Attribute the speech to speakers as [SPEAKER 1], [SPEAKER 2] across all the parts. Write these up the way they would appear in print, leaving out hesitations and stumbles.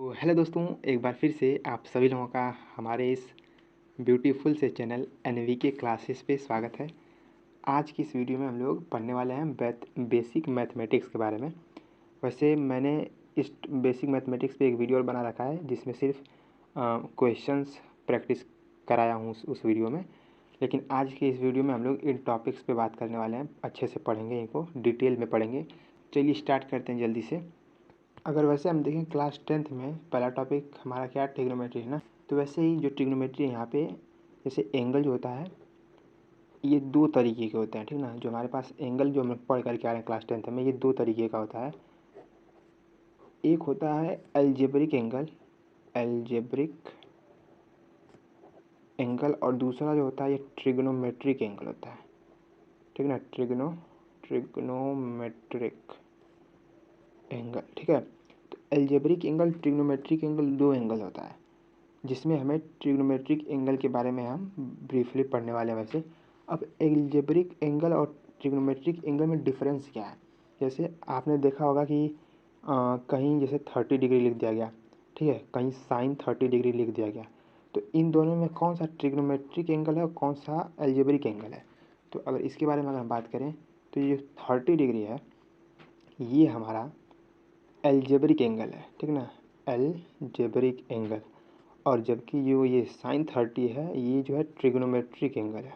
[SPEAKER 1] तो हेलो दोस्तों, एक बार फिर से आप सभी लोगों का हमारे इस ब्यूटीफुल से चैनल एनवीके क्लासेस पे स्वागत है। आज की इस वीडियो में हम लोग पढ़ने वाले हैं बेसिक मैथमेटिक्स के बारे में। वैसे मैंने इस बेसिक मैथमेटिक्स पे एक वीडियो और बना रखा है जिसमें सिर्फ क्वेश्चंस प्रैक्टिस कराया हूँ उस वीडियो में। लेकिन आज की इस वीडियो में हम लोग इन टॉपिक्स पे बात करने वाले हैं, अच्छे से पढ़ेंगे, इनको डिटेल में पढ़ेंगे। चलिए स्टार्ट करते हैं जल्दी से। अगर वैसे हम देखें क्लास 10th में पहला टॉपिक हमारा क्या ट्रिग्नोमेट्री है ना। तो वैसे ही जो ट्रिग्नोमेट्री है यहाँ पे, जैसे एंगल जो होता है ये दो तरीके के होते हैं, ठीक ना। जो हमारे पास एंगल जो हम पढ़ करके आ रहे हैं क्लास 10th में, ये दो तरीके का होता है। एक होता है एल्जेब्रिक एंगल और दूसरा जो होता है ये ट्रिग्नोमेट्रिक एंगल होता है, ठीक ना। ट्रिग्नोमेट्रिक एंगल, ठीक है। तो एल्जेब्रिक एंगल, ट्रिग्नोमेट्रिक एंगल, दो एंगल होता है जिसमें हमें ट्रिग्नोमेट्रिक एंगल के बारे में हम ब्रीफली पढ़ने वाले हैं। वैसे अब एल्जेब्रिक एंगल और ट्रिग्नोमेट्रिक एंगल में डिफरेंस क्या है। जैसे आपने देखा होगा कि कहीं जैसे 30 डिग्री लिख दिया गया, ठीक है, कहीं साइन 30 डिग्री लिख दिया गया। तो इन दोनों में कौन सा ट्रिग्नोमेट्रिक एंगल है और कौन सा एल्जेब्रिक एंगल है। तो अगर इसके बारे में अगर हम बात करें तो ये 30 डिग्री है, ये हमारा एल्जेब्रिक एंगल है, ठीक ना, एल्जेब्रिक एंगल। और जबकि जो ये साइन 30 है ये जो है ट्रिग्नोमेट्रिक एंगल है,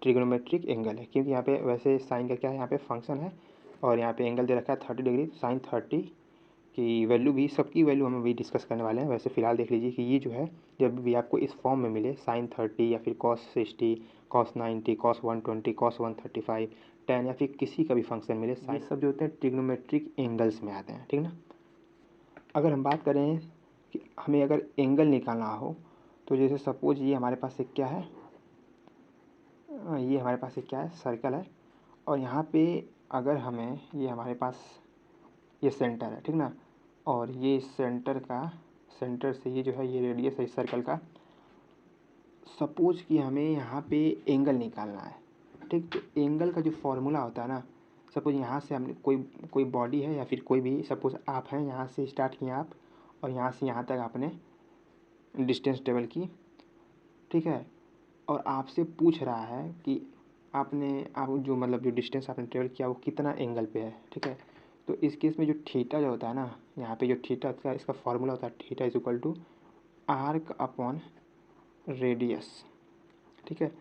[SPEAKER 1] ट्रिग्नोमेट्रिक एंगल है। क्योंकि यहाँ पे वैसे साइन का क्या है, यहाँ पे फंक्शन है और यहाँ पे एंगल दे रखा है 30 डिग्री। साइन 30 की वैल्यू भी, सबकी वैल्यू हम अभी डिस्कस करने वाले हैं। वैसे फ़िलहाल देख लीजिए कि ये जो है जब भी आपको इस फॉर्म में मिले, साइन 30 या फिर cos 60, cos 90, cos 120, cos 135, ten या फिर किसी का भी फंक्शन मिले, ये सब जो होते हैं ट्रिग्नोमेट्रिक एंगल्स में आते हैं, ठीक ना। अगर हम बात करें कि हमें अगर एंगल निकालना हो तो जैसे सपोज ये हमारे पास एक क्या है, ये हमारे पास एक क्या है, सर्कल है। और यहाँ पे अगर हमें ये हमारे पास ये सेंटर है, ठीक ना। और ये सेंटर से ये जो है ये रेडियस है इस सर्कल का। सपोज कि हमें यहाँ पे एंगल निकालना है, ठीक। तो एंगल का जो फॉर्मूला होता है ना, सपोज यहाँ से हमने कोई बॉडी है या फिर कोई भी, सपोज आप हैं, यहाँ से स्टार्ट किए आप और यहाँ से यहाँ तक आपने डिस्टेंस ट्रेवल की, ठीक है। और आपसे पूछ रहा है कि आप जो मतलब जो डिस्टेंस आपने ट्रेवल किया वो कितना एंगल पे है, ठीक है। तो इस केस में जो थीटा जो होता है ना, यहाँ पे जो थीटा का इसका फॉर्मूला होता है, theta is equal to arc upon radius, ठीक है।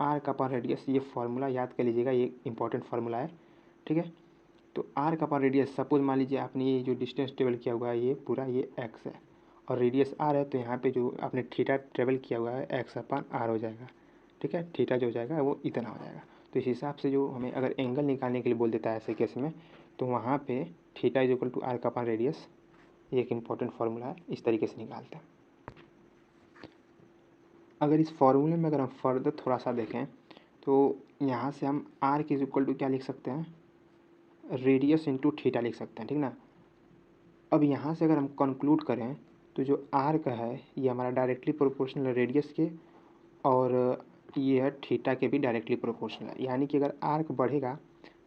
[SPEAKER 1] आर्क अपॉन रेडियस, ये फार्मूला याद कर लीजिएगा, ये इंपॉर्टेंट फार्मूला है, ठीक है। तो आर्क अपॉन रेडियस, सपोज मान लीजिए आपने ये जो डिस्टेंस ट्रेवल किया हुआ है ये पूरा ये एक्स है और रेडियस आर है, तो यहाँ पे जो आपने थीटा ट्रेवल किया हुआ है एक्स अपॉन आर हो जाएगा, ठीक है। थीटा जो हो जाएगा वो इतना हो जाएगा। तो इस हिसाब से जो हमें अगर एंगल निकालने के लिए बोल देता है ऐसे केस में, तो वहाँ पे theta is equal to arc upon radius, ये एक इंपॉर्टेंट फार्मूला है, इस तरीके से निकालते हैं। अगर इस फार्मूले में अगर हम फर्दर थोड़ा सा देखें तो यहाँ से हम आर की इज इक्वल टू क्या लिख सकते हैं, रेडियस इंटू थीटा लिख सकते हैं, ठीक ना। अब यहाँ से अगर हम कंक्लूड करें तो जो आर का है ये हमारा डायरेक्टली प्रोपोर्शनल है रेडियस के, और ये है थीटा के भी डायरेक्टली प्रोपोर्शनल है। यानी कि अगर आर्क बढ़ेगा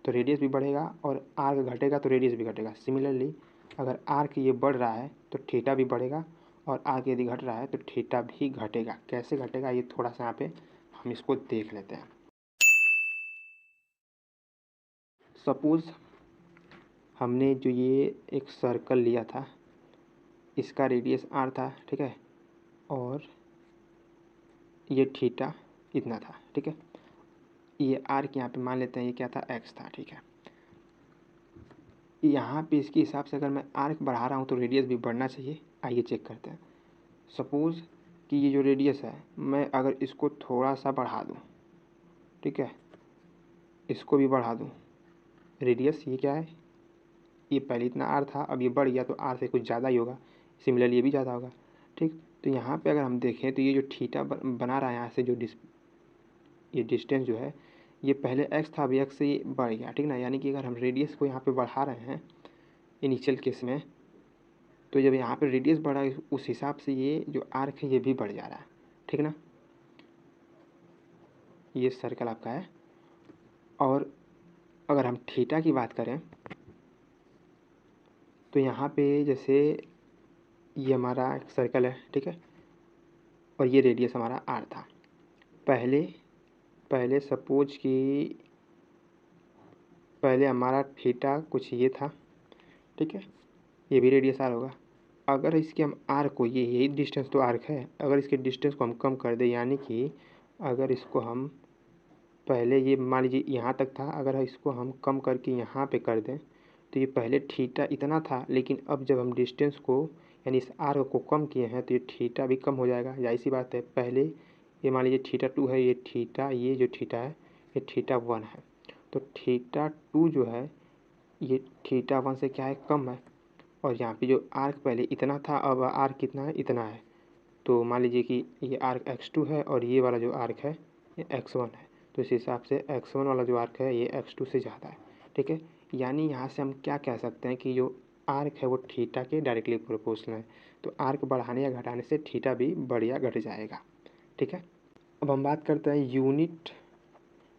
[SPEAKER 1] तो रेडियस भी बढ़ेगा और आर्क घटेगा तो रेडियस भी घटेगा। सिमिलरली अगर आर्क ये बढ़ रहा है तो थीटा भी बढ़ेगा और आर्क यदि घट रहा है तो थीटा भी घटेगा। कैसे घटेगा ये थोड़ा सा यहाँ पे हम इसको देख लेते हैं। सपोज़ हमने जो ये एक सर्कल लिया था, इसका रेडियस आर था, ठीक है, और ये थीटा इतना था, ठीक है। ये आर के यहाँ पे मान लेते हैं ये क्या था, एक्स था, ठीक है। यहाँ पे इसके हिसाब से अगर मैं आर्क बढ़ा रहा हूँ तो रेडियस भी बढ़ना चाहिए। आइए चेक करते हैं। सपोज़ कि ये जो रेडियस है मैं अगर इसको थोड़ा सा बढ़ा दूँ, ठीक है, इसको भी बढ़ा दूँ, रेडियस ये क्या है, ये पहले इतना आर था, अब ये बढ़ गया तो आर से कुछ ज़्यादा ही होगा। सिमिलरली ये भी ज़्यादा होगा, ठीक। तो यहाँ पे अगर हम देखें तो ये जो थीटा बना रहा है यहाँ से जो ये डिस्टेंस जो है ये पहले एक्स था, अभी एक्स से ये बढ़ गया, ठीक ना। यानी कि अगर हम रेडियस को यहाँ पे बढ़ा रहे हैं इनिशियल केस में, तो जब यहाँ पे रेडियस बढ़ा उस हिसाब से ये जो आर्क है ये भी बढ़ जा रहा है, ठीक ना। ये सर्कल आपका है। और अगर हम थीटा की बात करें तो यहाँ पे जैसे ये हमारा एक सर्कल है, ठीक है, और ये रेडियस हमारा आर था। पहले पहले सपोज कि पहले हमारा थीटा कुछ ये था, ठीक है, ये भी रेडियस आर होगा। अगर इसके हम आर को, ये यही डिस्टेंस तो आर्क है, अगर इसके डिस्टेंस को हम कम कर दें, यानी कि अगर इसको हम पहले ये मान लीजिए यहाँ तक था, अगर इसको हम कम करके यहाँ पे कर दें तो ये पहले थीटा इतना था, लेकिन अब जब हम डिस्टेंस को यानी इस आर को कम किए हैं तो ये थीटा भी कम हो जाएगा। जाहिर सी बात है, पहले ये मान लीजिए थीटा 2 है, ये थीटा, ये जो थीटा है ये थीटा 1 है, तो थीटा 2 जो है ये थीटा 1 से क्या है, कम है। और यहाँ पे जो आर्क पहले इतना था, अब आर्क कितना है, इतना है। तो मान लीजिए कि ये आर्क x2 है और ये वाला जो आर्क है ये x1 है, तो इस हिसाब से x1 वाला जो आर्क है ये x2 से ज़्यादा है, ठीक है। यानी यहाँ से हम क्या कह सकते हैं कि जो आर्क है वो थीटा के डायरेक्टली प्रोपोर्शनल है, तो आर्क बढ़ाने या घटाने से थीटा भी बढ़ या घट जाएगा, ठीक है। अब हम बात करते हैं यूनिट।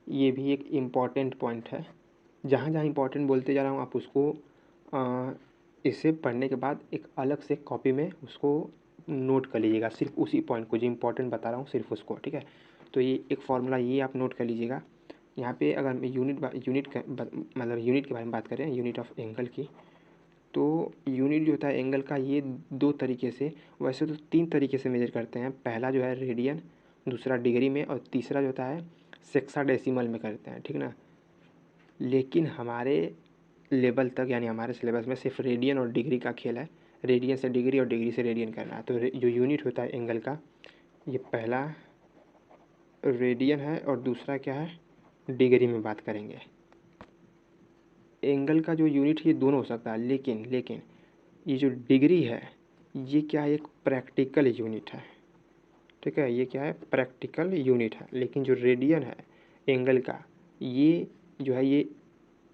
[SPEAKER 1] ये भी एक इम्पॉर्टेंट पॉइंट है, जहाँ जहाँ इम्पॉर्टेंट बोलते जा रहा हूँ आप उसको इसे पढ़ने के बाद एक अलग से कॉपी में उसको नोट कर लीजिएगा, सिर्फ उसी पॉइंट को जो इम्पोर्टेंट बता रहा हूँ सिर्फ उसको, ठीक है। तो ये एक फार्मूला ये आप नोट कर लीजिएगा। यहाँ पे अगर हम यूनिट के बारे में बात करें, यूनिट ऑफ एंगल की, तो यूनिट जो होता है एंगल का ये दो तरीके से, वैसे तो 3 तरीके से मेजर करते हैं। पहला जो है रेडियन, दूसरा डिग्री में, और तीसरा जो होता है सेक्साडेसिमल में करते हैं, ठीक ना। लेकिन हमारे लेवल तक यानी हमारे सिलेबस में सिर्फ रेडियन और डिग्री का खेल है, रेडियन से डिग्री और डिग्री से रेडियन करना है। तो जो यूनिट होता है एंगल का, ये पहला रेडियन है और दूसरा क्या है, डिग्री में बात करेंगे। एंगल का जो यूनिट है ये दोनों हो सकता है, लेकिन ये जो डिग्री है ये क्या है, एक प्रैक्टिकल यूनिट है, ठीक है, ये क्या है, प्रैक्टिकल यूनिट है। लेकिन जो रेडियन है एंगल का, ये जो है ये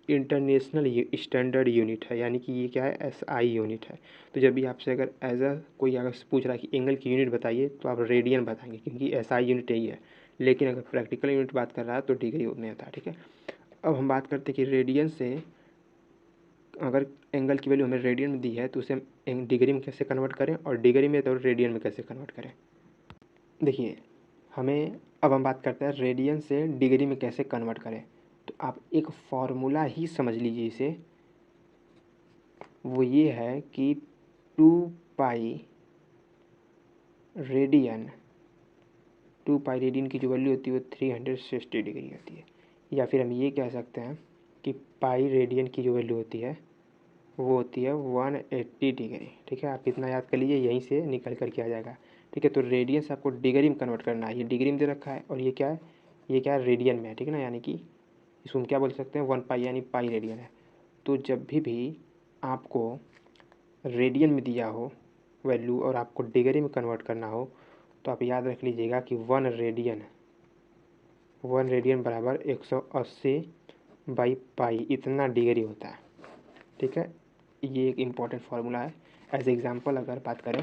[SPEAKER 1] इंटरनेशनल स्टैंडर्ड यूनिट है, यानी कि ये क्या है, एसआई यूनिट है। तो जब भी आपसे अगर कोई अगर पूछ रहा है कि एंगल की यूनिट बताइए तो आप रेडियन बताएंगे, क्योंकि एसआई यूनिट यही है। लेकिन अगर प्रैक्टिकल यूनिट बात कर रहा है तो डिग्री में होता है, ठीक है। अब हम बात करते हैं कि रेडियन से अगर एंगल की वैल्यू हमें रेडियन में दी है तो उसे हम डिग्री में कैसे कन्वर्ट करें, और डिग्री में तो रेडियन में कैसे कन्वर्ट करें। देखिए अब हम बात करते हैं रेडियन से डिग्री में कैसे कन्वर्ट करें। तो आप एक फॉर्मूला ही समझ लीजिए इसे, वो ये है कि 2 पाई रेडियन की जो वैल्यू होती है वो 360 डिग्री होती है। या फिर हम ये कह सकते हैं कि पाई रेडियन की जो वैल्यू होती है वो होती है 180 डिग्री, ठीक है। आप इतना याद कर लीजिए, यहीं से निकल कर के आ जाएगा, ठीक है। तो रेडियन से आपको डिग्री में कन्वर्ट करना है, ये डिग्री में दे रखा है और ये क्या है, ये क्या है, रेडियन में है, ठीक है ना। यानी कि इसको हम क्या बोल सकते हैं, 1 पाई यानी पाई रेडियन है। तो जब भी आपको रेडियन में दिया हो वैल्यू और आपको डिग्री में कन्वर्ट करना हो तो आप याद रख लीजिएगा कि 1 रेडियन बराबर 180 बाई पाई, इतना डिग्री होता है, ठीक है। ये एक इम्पॉर्टेंट फार्मूला है। एज एग्जांपल अगर बात करें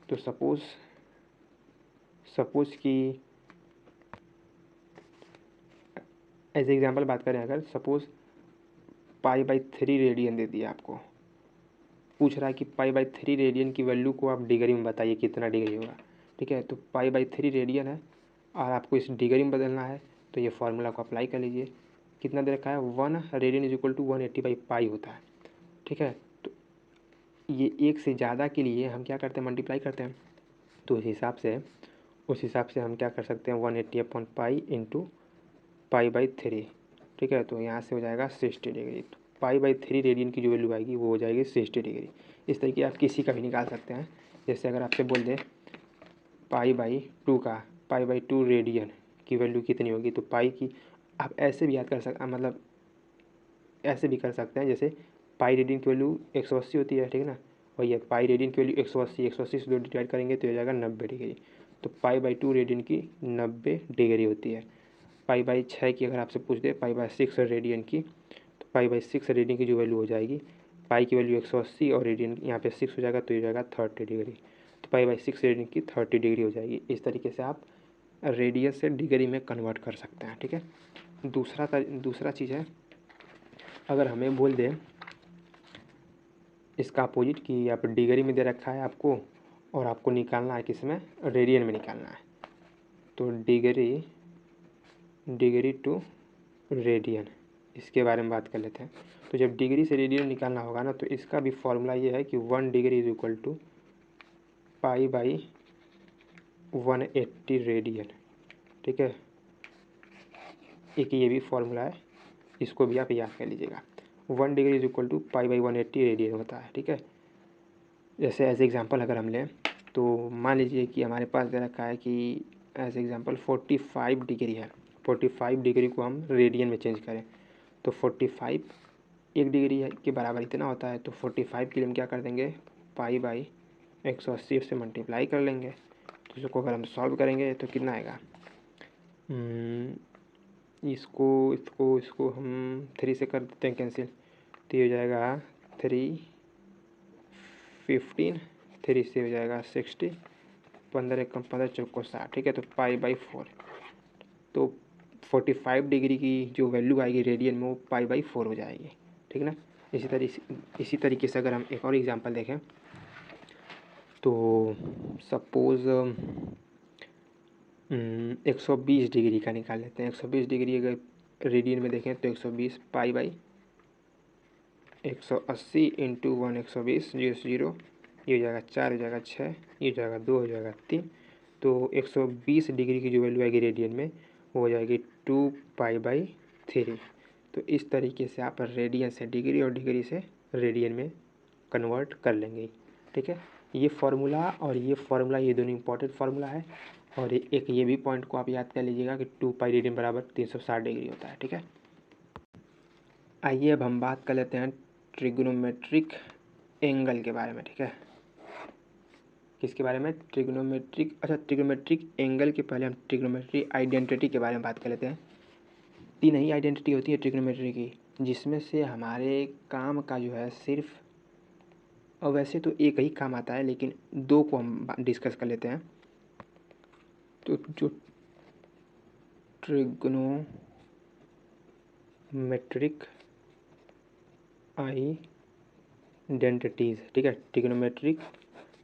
[SPEAKER 1] तो सपोज कि एज एग्जांपल बात करें, अगर सपोज π/3 रेडियन दे दिया आपको, पूछ रहा है कि π/3 रेडियन की वैल्यू को आप डिग्री में बताइए कितना डिग्री होगा, ठीक है। तो π/3 रेडियन है और आपको इस डिग्री में बदलना है, तो ये फार्मूला को अप्लाई कर लीजिए। कितना दे रखा है, 1 रेडियन इज इक्वल टू 180/π होता है, ठीक है। तो ये एक से ज़्यादा के लिए हम क्या करते हैं, मल्टीप्लाई करते हैं। तो उस हिसाब से हम क्या कर सकते हैं, 180/π इंटू π/3, ठीक है। तो यहाँ से हो जाएगा 60 डिग्री। तो π/3 रेडियन की जो वैल्यू आएगी वो हो जाएगी 60 डिग्री। इस तरीके आप किसी का भी निकाल सकते हैं। जैसे अगर आपसे बोल दें π/2 रेडियन की वैल्यू कितनी होगी, तो पाई की आप ऐसे भी याद कर सकते, मतलब ऐसे भी कर सकते हैं। जैसे पाई रेडियन की वैल्यू 180 होती है, ठीक है ना। और ये पाई रेडियन की वैल्यू 180 से 2 डिवाइड करेंगे तो हो जाएगा 90 डिग्री। तो π/2 रेडियन की 90 डिग्री होती है। π/6 की अगर आपसे पूछ दे, π/6 रेडियन की, तो π/6 रेडियन की जो वैल्यू हो जाएगी, पाई की वैल्यू 180 और रेडियन यहाँ पे 6 हो जाएगा तो ये हो जाएगा 30 डिग्री। तो π/6 रेडियन की 30 डिग्री हो जाएगी। इस तरीके से आप रेडियन से डिग्री में कन्वर्ट कर सकते हैं, ठीक है। दूसरा चीज़ है, अगर हमें बोल दें इसका अपोजिट कि आप डिग्री में दे रखा है आपको और आपको निकालना है किस में, रेडियन में निकालना है। तो डिग्री टू रेडियन, इसके बारे में बात कर लेते हैं। तो जब डिग्री से रेडियन निकालना होगा ना, तो इसका भी फॉर्मूला ये है कि 1 degree is equal to pi by 180 radian. ठीक है, एक ये भी फॉर्मूला है, इसको भी आप याद कर लीजिएगा। 1 degree is equal to pi by 180 radian होता है। ठीक है, जैसे एज एग्जांपल अगर हम लें तो मान लीजिए कि हमारे पास दे रखा है कि एज एग्जांपल 45 डिग्री है। 45 डिग्री को हम रेडियन में चेंज करें तो 45 1 डिग्री के बराबर इतना होता है। तो 45 के लिए हम क्या कर देंगे, पाई बाई 180 से मल्टीप्लाई कर लेंगे। तो इसको अगर हम सॉल्व करेंगे तो कितना आएगा, इसको हम 3 से कर देते हैं कैंसिल, तो ये हो जाएगा 3 15, 3 से हो जाएगा 60, 15 एकम 15 चौको 60। ठीक है, तो पाई बाई 4, तो 45 डिग्री की जो वैल्यू आएगी रेडियन में वो पाई बाई 4 हो जाएगी। ठीक ना। इसी तरीके से अगर हम एक और एग्जांपल देखें तो सपोज़ 120 डिग्री का निकाल लेते हैं। 120 डिग्री अगर रेडियन में देखें तो 120 पाई बाई 180 इंटू 1 120 0 ये हो जाएगा 4, हो जाएगा 6, ये हो जाएगा 2, हो जाएगा 3। तो 120 डिग्री की जो वैल्यू आएगी रेडियन में वो हो जाएगी 2 पाई बाई 3। तो इस तरीके से आप रेडियन से डिग्री और डिग्री से रेडियन में कन्वर्ट कर लेंगे। ठीक है, ये फार्मूला और ये फार्मूला, ये दोनों इंपॉर्टेंट फार्मूला है। और एक ये भी पॉइंट को आप याद कर लीजिएगा कि 2 पाई रेडियन बराबर 360 डिग्री होता है। ठीक है, आइए अब हम बात कर लेते हैं ट्रिग्नोमेट्रिक एंगल के बारे में। ठीक है, किसके बारे में, ट्रिग्नोमेट्रिक। अच्छा, ट्रिग्नोमेट्रिक एंगल के पहले हम ट्रिग्नोमेट्रिक आइडेंटिटी के बारे में बात कर लेते हैं। 3 ही आइडेंटिटी होती है ट्रिग्नोमेट्री की, जिसमें से हमारे काम का जो है सिर्फ, और वैसे तो एक ही काम आता है लेकिन 2 को हम डिस्कस कर लेते हैं। तो जो ट्रिग्नोमेट्रिक आइडेंटिटीज़, ठीक है, ट्रिग्नोमेट्रिक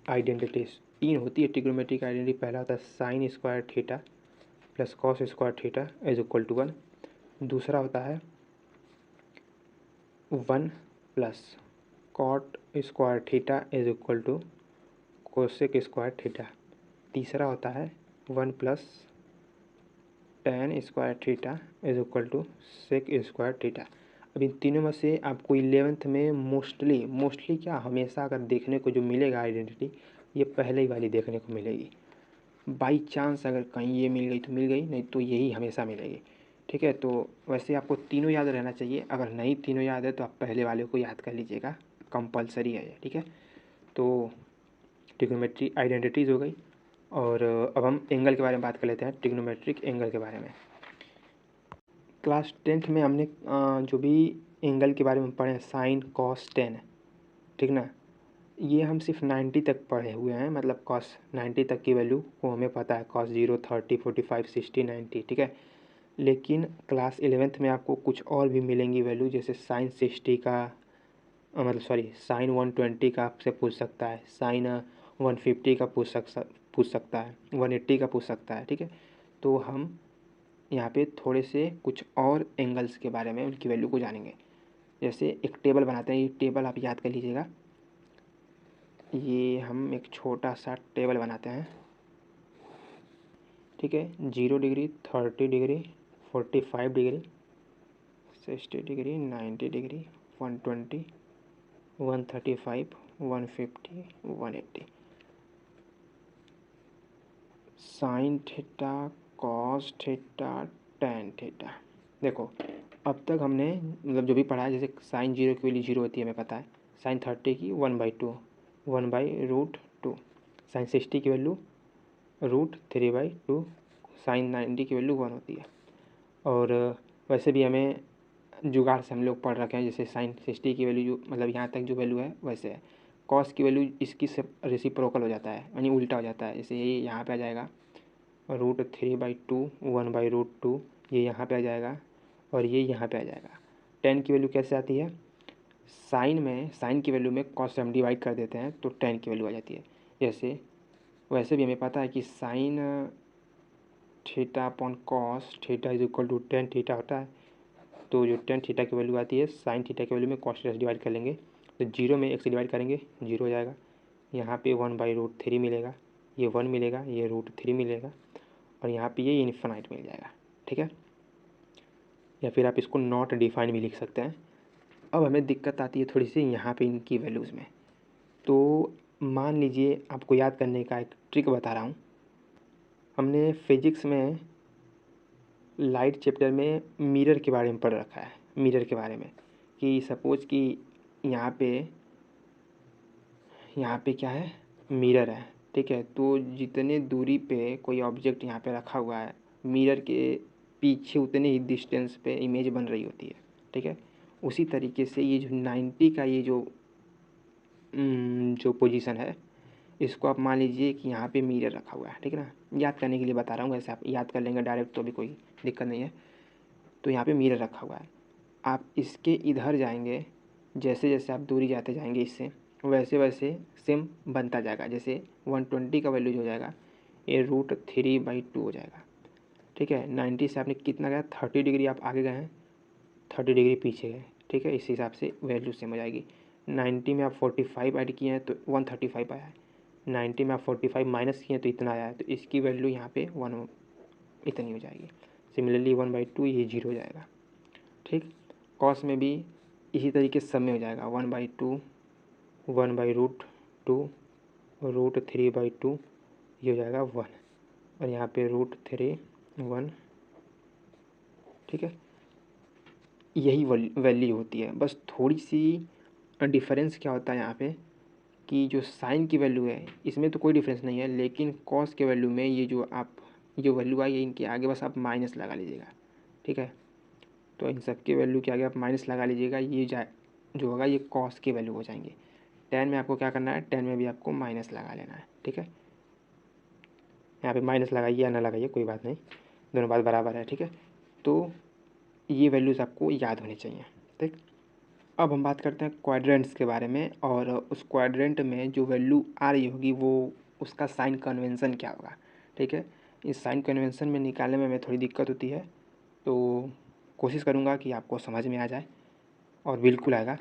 [SPEAKER 1] आइडेंटिटीज़ 3 होती है ट्रिग्नोमेट्रिक आइडेंटिटी। पहला होता है sine square theta plus cos square theta is equal to 1। दूसरा होता है 1 plus cot square theta is equal to cosec square theta. तीसरा होता है 1 plus tan square theta is equal to sec square theta. अब इन तीनों में से आपको 11th में मोस्टली क्या हमेशा अगर देखने को जो मिलेगा आइडेंटिटी, ये पहले ही वाली देखने को मिलेगी। बाई चांस अगर कहीं ये मिल गई तो मिल गई, नहीं तो यही हमेशा मिलेगी। ठीक है, तो वैसे आपको तीनों याद रहना चाहिए। अगर नहीं तीनों याद है तो आप पहले वाले को याद कर लीजिएगा, कंपलसरी है ये। ठीक है, तो ट्रिग्नोमेट्री आइडेंटिटीज़ हो गई। और अब हम एंगल के बारे में बात कर लेते हैं, ट्रिग्नोमेट्रिक एंगल के बारे में। क्लास 10th में हमने जो भी एंगल के बारे में पढ़े हैं, साइन कॉस टेन, ठीक ना, ये हम सिर्फ 90 तक पढ़े हुए हैं। मतलब कॉस 90 तक की वैल्यू वो हमें पता है, कॉस 0 30 45 60 90। ठीक है, लेकिन क्लास 11th में आपको कुछ और भी मिलेंगी वैल्यू, जैसे साइन 60 का मतलब सॉरी साइन 120 का आपसे पूछ सकता है, साइन 150 का पूछ सकता है, 180 का पूछ सकता है। ठीक है, तो हम यहाँ पे थोड़े से कुछ और एंगल्स के बारे में उनकी वैल्यू को जानेंगे। जैसे एक टेबल बनाते हैं, ये टेबल आप याद कर लीजिएगा। ये हम एक छोटा सा टेबल बनाते हैं। ठीक है, 0 degree 30 degree 45 degree 60 degree 90 degree 120 135 150 180। Sine theta cos theta tan theta. देखो अब तक हमने मतलब जो भी पढ़ा है, जैसे साइन 0 की वैल्यू 0 होती है हमें पता है, साइन 30 की 1/2 1/√2, साइन 60 की वैल्यू √3/2, साइन 90 की वैल्यू 1 होती है। और वैसे भी हमें जुगाड़ से हम लोग पढ़ रखे हैं, जैसे साइन 60 की वैल्यू जो मतलब यहाँ तक जो वैल्यू है वैसे है, कॉस की वैल्यू इसकी से रेसिप्रोकल हो जाता है, यानी उल्टा हो जाता है। जैसे ये यहाँ पे आ जाएगा √3/2 1/√2, ये यहाँ पे आ जाएगा और ये यहाँ पे आ जाएगा। टेन की वैल्यू कैसे आती है, साइन की वैल्यू में कॉस से हम डिवाइड कर देते हैं तो टेन की वैल्यू आ जाती है। जैसे वैसे भी हमें पता है कि sine theta upon cos theta is equal to tan theta होता है। तो जो टेन थीटा की वैल्यू आती है साइन थीटा की वैल्यू में कॉस थीटा से डिवाइड कर लेंगे तो जीरो में एक से डिवाइड करेंगे जीरो हो जाएगा। यहाँ पे 1/√3 मिलेगा, ये 1 मिलेगा, ये √3 मिलेगा और यहाँ पे ये इन्फिनाइट मिल जाएगा। ठीक है, या फिर आप इसको नॉट डिफाइन भी लिख सकते हैं। अब हमें दिक्कत आती है थोड़ी सी यहाँ पे इनकी वैल्यूज़ में। तो मान लीजिए आपको याद करने का एक ट्रिक बता रहा हूँ। हमने फिजिक्स में लाइट चैप्टर में मिरर के बारे में पढ़ रखा है, मिरर के बारे में कि सपोज कि यहाँ पे क्या है, मिरर है। ठीक है, तो जितने दूरी पे कोई ऑब्जेक्ट यहाँ पे रखा हुआ है मिरर के पीछे उतने ही डिस्टेंस पे इमेज बन रही होती है। ठीक है, उसी तरीके से ये जो 90 का ये जो पोजीशन है इसको आप मान लीजिए कि यहाँ पे मिरर रखा हुआ है। ठीक है ना, याद करने के लिए बता रहा हूँ, वैसे आप याद कर लेंगे डायरेक्ट तो भी कोई दिक्कत नहीं है। तो यहाँ पे मिरर रखा हुआ है, आप इसके इधर जाएंगे, जैसे जैसे आप दूरी जाते जाएंगे इससे वैसे वैसे सेम बनता जाएगा। जैसे 120 का वैल्यू जो हो जाएगा ये √3/2 हो जाएगा। ठीक है, 90 से आपने कितना गया 30 डिग्री आप आगे गए हैं, 30 डिग्री पीछे गए। ठीक है, इस हिसाब से वैल्यू सेम हो जाएगी। 90 में आप 45 ऐड किए हैं तो 135 आया है, 90 में आप 45 माइनस किए हैं तो इतना आया है, तो इसकी वैल्यू यहाँ पे 1 इतनी हो जाएगी। सिमिलरली 1/2 ये 0 हो जाएगा। ठीक, कॉस में भी इसी तरीके से सब में हो जाएगा 1/2 1/√2 √3/2 ये हो जाएगा 1 और यहाँ पे √3 1। ठीक है, यही वैल्यू होती है। बस थोड़ी सी डिफरेंस क्या होता है यहाँ पे कि जो साइन की वैल्यू है इसमें तो कोई डिफरेंस नहीं है, लेकिन कॉस के वैल्यू में ये जो वैल्यू आई है इनके आगे बस आप माइनस लगा लीजिएगा। ठीक है, तो इन सब के वैल्यू के आगे आप माइनस लगा लीजिएगा, ये जो होगा ये कॉस की वैल्यू हो जाएंगे। टेन में आपको क्या करना है, टेन में भी आपको माइनस लगा लेना है। ठीक है, यहाँ पे माइनस लगाइए या ना लगाइए कोई बात नहीं, दोनों बात बराबर है। ठीक है, तो ये वैल्यूज़ आपको याद होनी चाहिए। ठीक, अब हम बात करते हैं क्वाड्रेंट्स के बारे में, और उस क्वाड्रेंट में जो वैल्यू आ रही होगी वो उसका साइन कन्वेंशन क्या होगा। ठीक है, इस साइन कन्वेंशन में निकालने में हमें थोड़ी दिक्कत होती है, तो कोशिश करूँगा कि आपको समझ में आ जाए और बिल्कुल आएगा।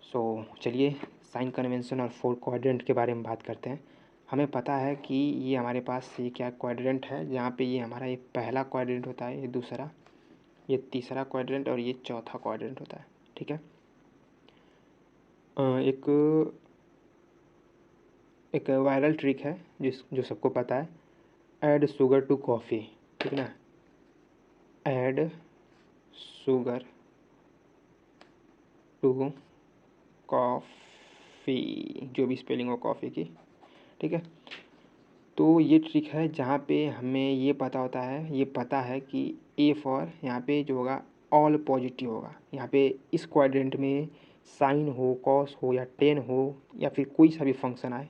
[SPEAKER 1] सो चलिए साइन कन्वेंशन और 4 क्वाड्रेंट के बारे में बात करते हैं। हमें पता है कि ये हमारे पास ये क्या क्वाड्रेंट है, जहाँ पे ये हमारा ये पहला क्वाड्रेंट होता है, ये दूसरा, ये तीसरा क्वाड्रेंट और ये चौथा क्वाड्रेंट होता है। ठीक है, एक वायरल ट्रिक है जो सबको पता है, ऐड शुगर टू कॉफ़ी। ठीक ना, ऐड शुगर टू कॉफ़ी, जो भी स्पेलिंग हो कॉफ़ी की। ठीक है, तो ये ट्रिक है जहाँ पे हमें ये पता है कि ए फॉर यहाँ पे जो होगा ऑल पॉजिटिव होगा। यहाँ पे इस क्वाड्रेंट में साइन हो, कॉस हो या टेन हो या फिर कोई सा भी फंक्शन आए,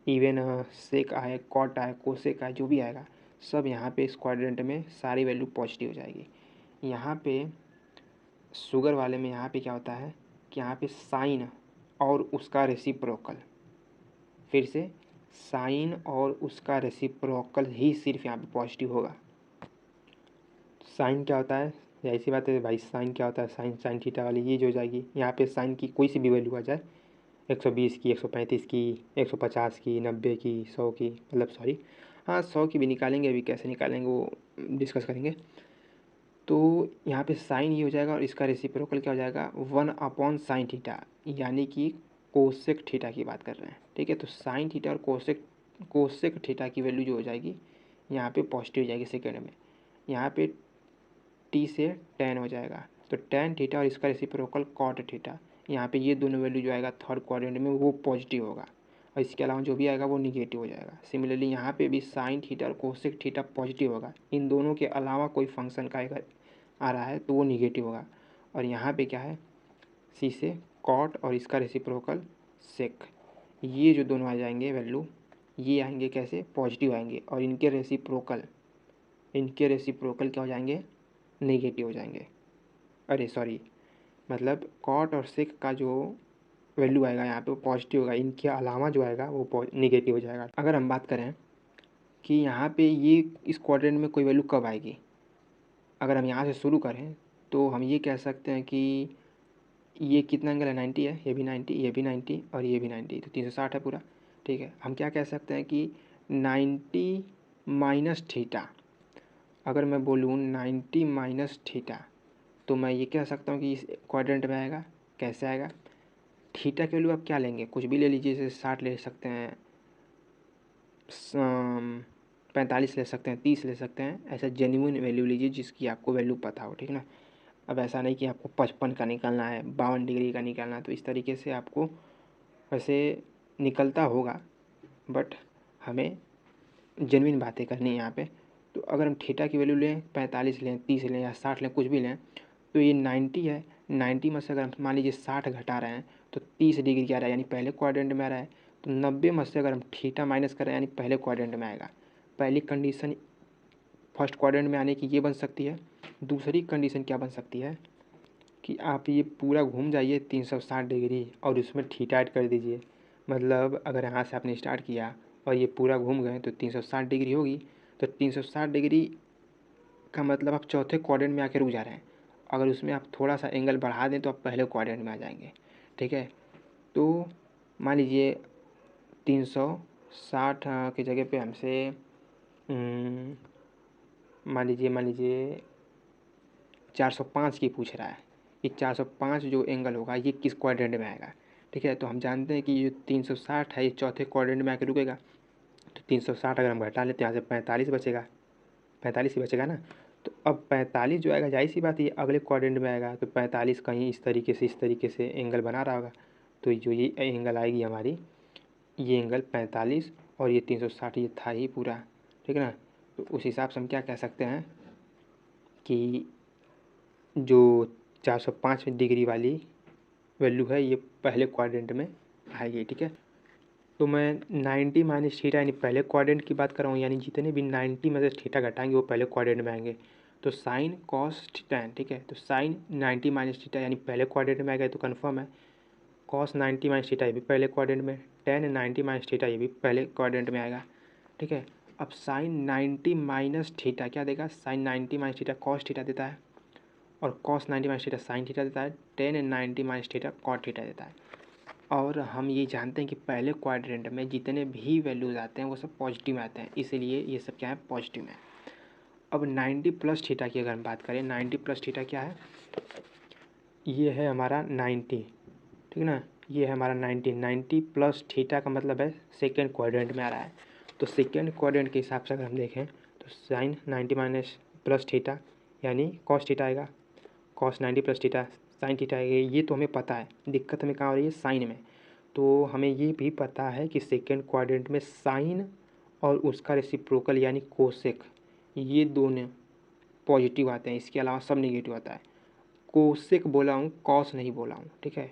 [SPEAKER 1] इवन सेक आए, कॉट आए, कोसेक आए, जो भी आएगा सब यहाँ पे इस क्वाड्रेंट में सारी वैल्यू पॉजिटिव हो जाएगी। यहाँ पे शुगर वाले में यहाँ पे क्या होता है कि यहाँ पे साइन और उसका रेसिप्रोकल, फिर से साइन और उसका रेसिप्रोकल ही सिर्फ यहाँ पे पॉजिटिव होगा। साइन क्या होता है, जाहिर सी बात है भाई, साइन क्या होता है, साइन साइन थीटा वाली ये जो हो जाएगी। यहाँ पे साइन की कोई सी भी वैल्यू आ जाए, 120 की, 135 की, 150 की, 90 की, 100 की, मतलब सॉरी हाँ 100 की भी निकालेंगे, अभी कैसे निकालेंगे वो डिस्कस करेंगे। तो यहाँ पे साइन ये हो जाएगा और इसका रेसिप्रोकल क्या हो जाएगा 1/sin थीटा, यानी कि कोसेक थीटा की बात कर रहे हैं। ठीक है, तो साइन थीटा और कोसेक थीटा की वैल्यू जो हो जाएगी यहाँ पे पॉजिटिव हो जाएगी सेकेंड में। यहाँ पे टी से टेन हो जाएगा, तो टेन थीटा और इसका रेसिप्रोकल कॉट थीटा, यहाँ पे ये दोनों वैल्यू जो आएगा थर्ड क्वाड्रेंट में वो पॉजिटिव होगा और इसके अलावा जो भी आएगा वो निगेटिव हो जाएगा। सिमिलरली यहाँ पे भी साइन थीटा और कोसेक थीटा पॉजिटिव होगा, इन दोनों के अलावा कोई फंक्शन का अगर आ रहा है तो वो निगेटिव होगा। और यहाँ पे क्या है, सी से कॉट और इसका रेसिप्रोकल सेक, ये जो दोनों आ जाएंगे वैल्यू, ये आएंगे कैसे पॉजिटिव आएंगे, और इनके रेसिप्रोकल क्या हो जाएंगे नेगेटिव हो जाएंगे। अरे सॉरी, मतलब कॉट और सेक का जो वैल्यू आएगा यहाँ पे वो पॉजिटिव होगा, इनके अलावा जो आएगा वो निगेटिव हो जाएगा। अगर हम बात करें कि यहाँ पे ये इस क्वाड्रेंट में कोई वैल्यू कब आएगी, अगर हम यहाँ से शुरू करें तो हम ये कह सकते हैं कि ये कितना एंगल है 90 है, ये भी 90, ये भी 90 और ये भी 90, तो 360 है पूरा। ठीक है, हम क्या कह सकते हैं कि 90 माइनस थीटा, अगर मैं बोलूँ 90 माइनस थीटा तो मैं ये कह सकता हूँ कि इस क्वाड्रेंट में आएगा। कैसे आएगा, थीटा के वैल्यू आप क्या लेंगे, कुछ भी ले लीजिए, जैसे 60 ले सकते हैं, 45 ले सकते हैं, 30 ले सकते हैं, ऐसा जेन्युइन वैल्यू लीजिए जिसकी आपको वैल्यू पता हो। ठीक ना, अब ऐसा नहीं कि आपको 55 का निकालना है, 52 डिग्री का निकालना है, तो इस तरीके से आपको वैसे निकलता होगा, बट हमें जेन्युइन बातें करनी है यहाँ पे। तो अगर हम थीटा की वैल्यू लें, 45 लें, 30 लें या 60 लें, कुछ भी लें, तो ये 90 है, 90 में से अगर हम मान लीजिए 60 घटा रहे हैं तो 30 डिग्री क्या आ रहा है, यानी पहले क्वाड्रेंट में आ रहा है। तो 90 में से अगर हम थीटा माइनस करें यानी पहले क्वाड्रेंट में आएगा। पहली कंडीशन फर्स्ट क्वाड्रेंट में आने की ये बन सकती है। दूसरी कंडीशन क्या बन सकती है कि आप ये पूरा घूम जाइए 360 डिग्री और उसमें थीटा ऐड कर दीजिए। मतलब अगर यहाँ से आपने स्टार्ट किया और ये पूरा घूम गए तो 360 डिग्री होगी, तो 360 डिग्री का मतलब आप चौथे क्वाड्रेंट में आके रुक जा रहे हैं। अगर उसमें आप थोड़ा सा एंगल बढ़ा दें तो आप पहले क्वाड्रेंट में आ जाएंगे। ठीक है, तो मान लीजिए 360 की जगह पे हमसे मान लीजिए 405 की पूछ रहा है कि 405 जो एंगल होगा ये किस क्वाड्रेंट में आएगा। ठीक है, तो हम जानते हैं कि ये 360 है, ये चौथे क्वाड्रेंट में आके रुकेगा। तो 360 अगर हम घटा लेते हैं यहाँ से 45 बचेगा, 45 ही बचेगा ना। तो अब 45 जो आएगा, जाहिर सी बात है ये अगले क्वाड्रेंट में आएगा, तो 45 कहीं इस तरीके से एंगल बना रहा होगा। तो जो ये एंगल आएगी हमारी, ये एंगल 45 और ये 360 ये था ही पूरा। ठीक है ना, तो उस हिसाब से हम क्या कह सकते हैं कि जो 405 डिग्री वाली वैल्यू है ये पहले क्वाड्रेंट में आएगी। ठीक है, तो मैं 90 माइनस थीटा यानी पहले क्वाड्रेंट की बात कर रहा हूँ, यानी जितने भी 90 में से थीटा घटाएंगे वो पहले क्वाड्रेंट में आएंगे। तो साइन कॉस tan, ठीक है, तो साइन 90 माइनस थीटा यानी पहले क्वाड्रेंट में आएगा, तो कन्फर्म है। कॉस 90 माइनस थीटा ये भी पहले क्वाड्रेंट में, tan 90 माइनस थीटा ये भी पहले क्वाड्रेंट में आएगा। ठीक है, अब साइन 90 माइनस थीटा क्या देगा, sine 90 minus theta cos theta देता है, और cos 90 minus theta sine theta देता है, tan 90 minus theta cot theta देता है। और हम ये जानते हैं कि पहले क्वाड्रेंट में जितने भी वैल्यूज आते हैं वो सब पॉजिटिव में आते हैं, इसीलिए ये सब क्या है, पॉजिटिव में। अब 90 प्लस थीटा की अगर हम बात करें, 90 प्लस थीटा क्या है, ये है हमारा 90। ठीक है ना, ये है हमारा 90 प्लस थीटा का मतलब है सेकेंड क्वाड्रेंट में आ रहा है। तो सेकेंड क्वाड्रेंट के हिसाब से अगर हम देखें तो साइन 90 माइनस प्लस थीटा यानी कॉस थीटा आएगा, cos 90 plus theta sine theta आएगा। ये तो हमें पता है, दिक्कत हमें कहाँ हो रही है, साइन में। तो हमें ये भी पता है कि सेकेंड क्वाड्रेंट में साइन और उसका रेसिप्रोकल यानी कोसेक ये दोनों पॉजिटिव आते हैं, इसके अलावा सब नेगेटिव आता है। कोसेक बोला हूँ, कॉस नहीं बोला हूँ। ठीक है,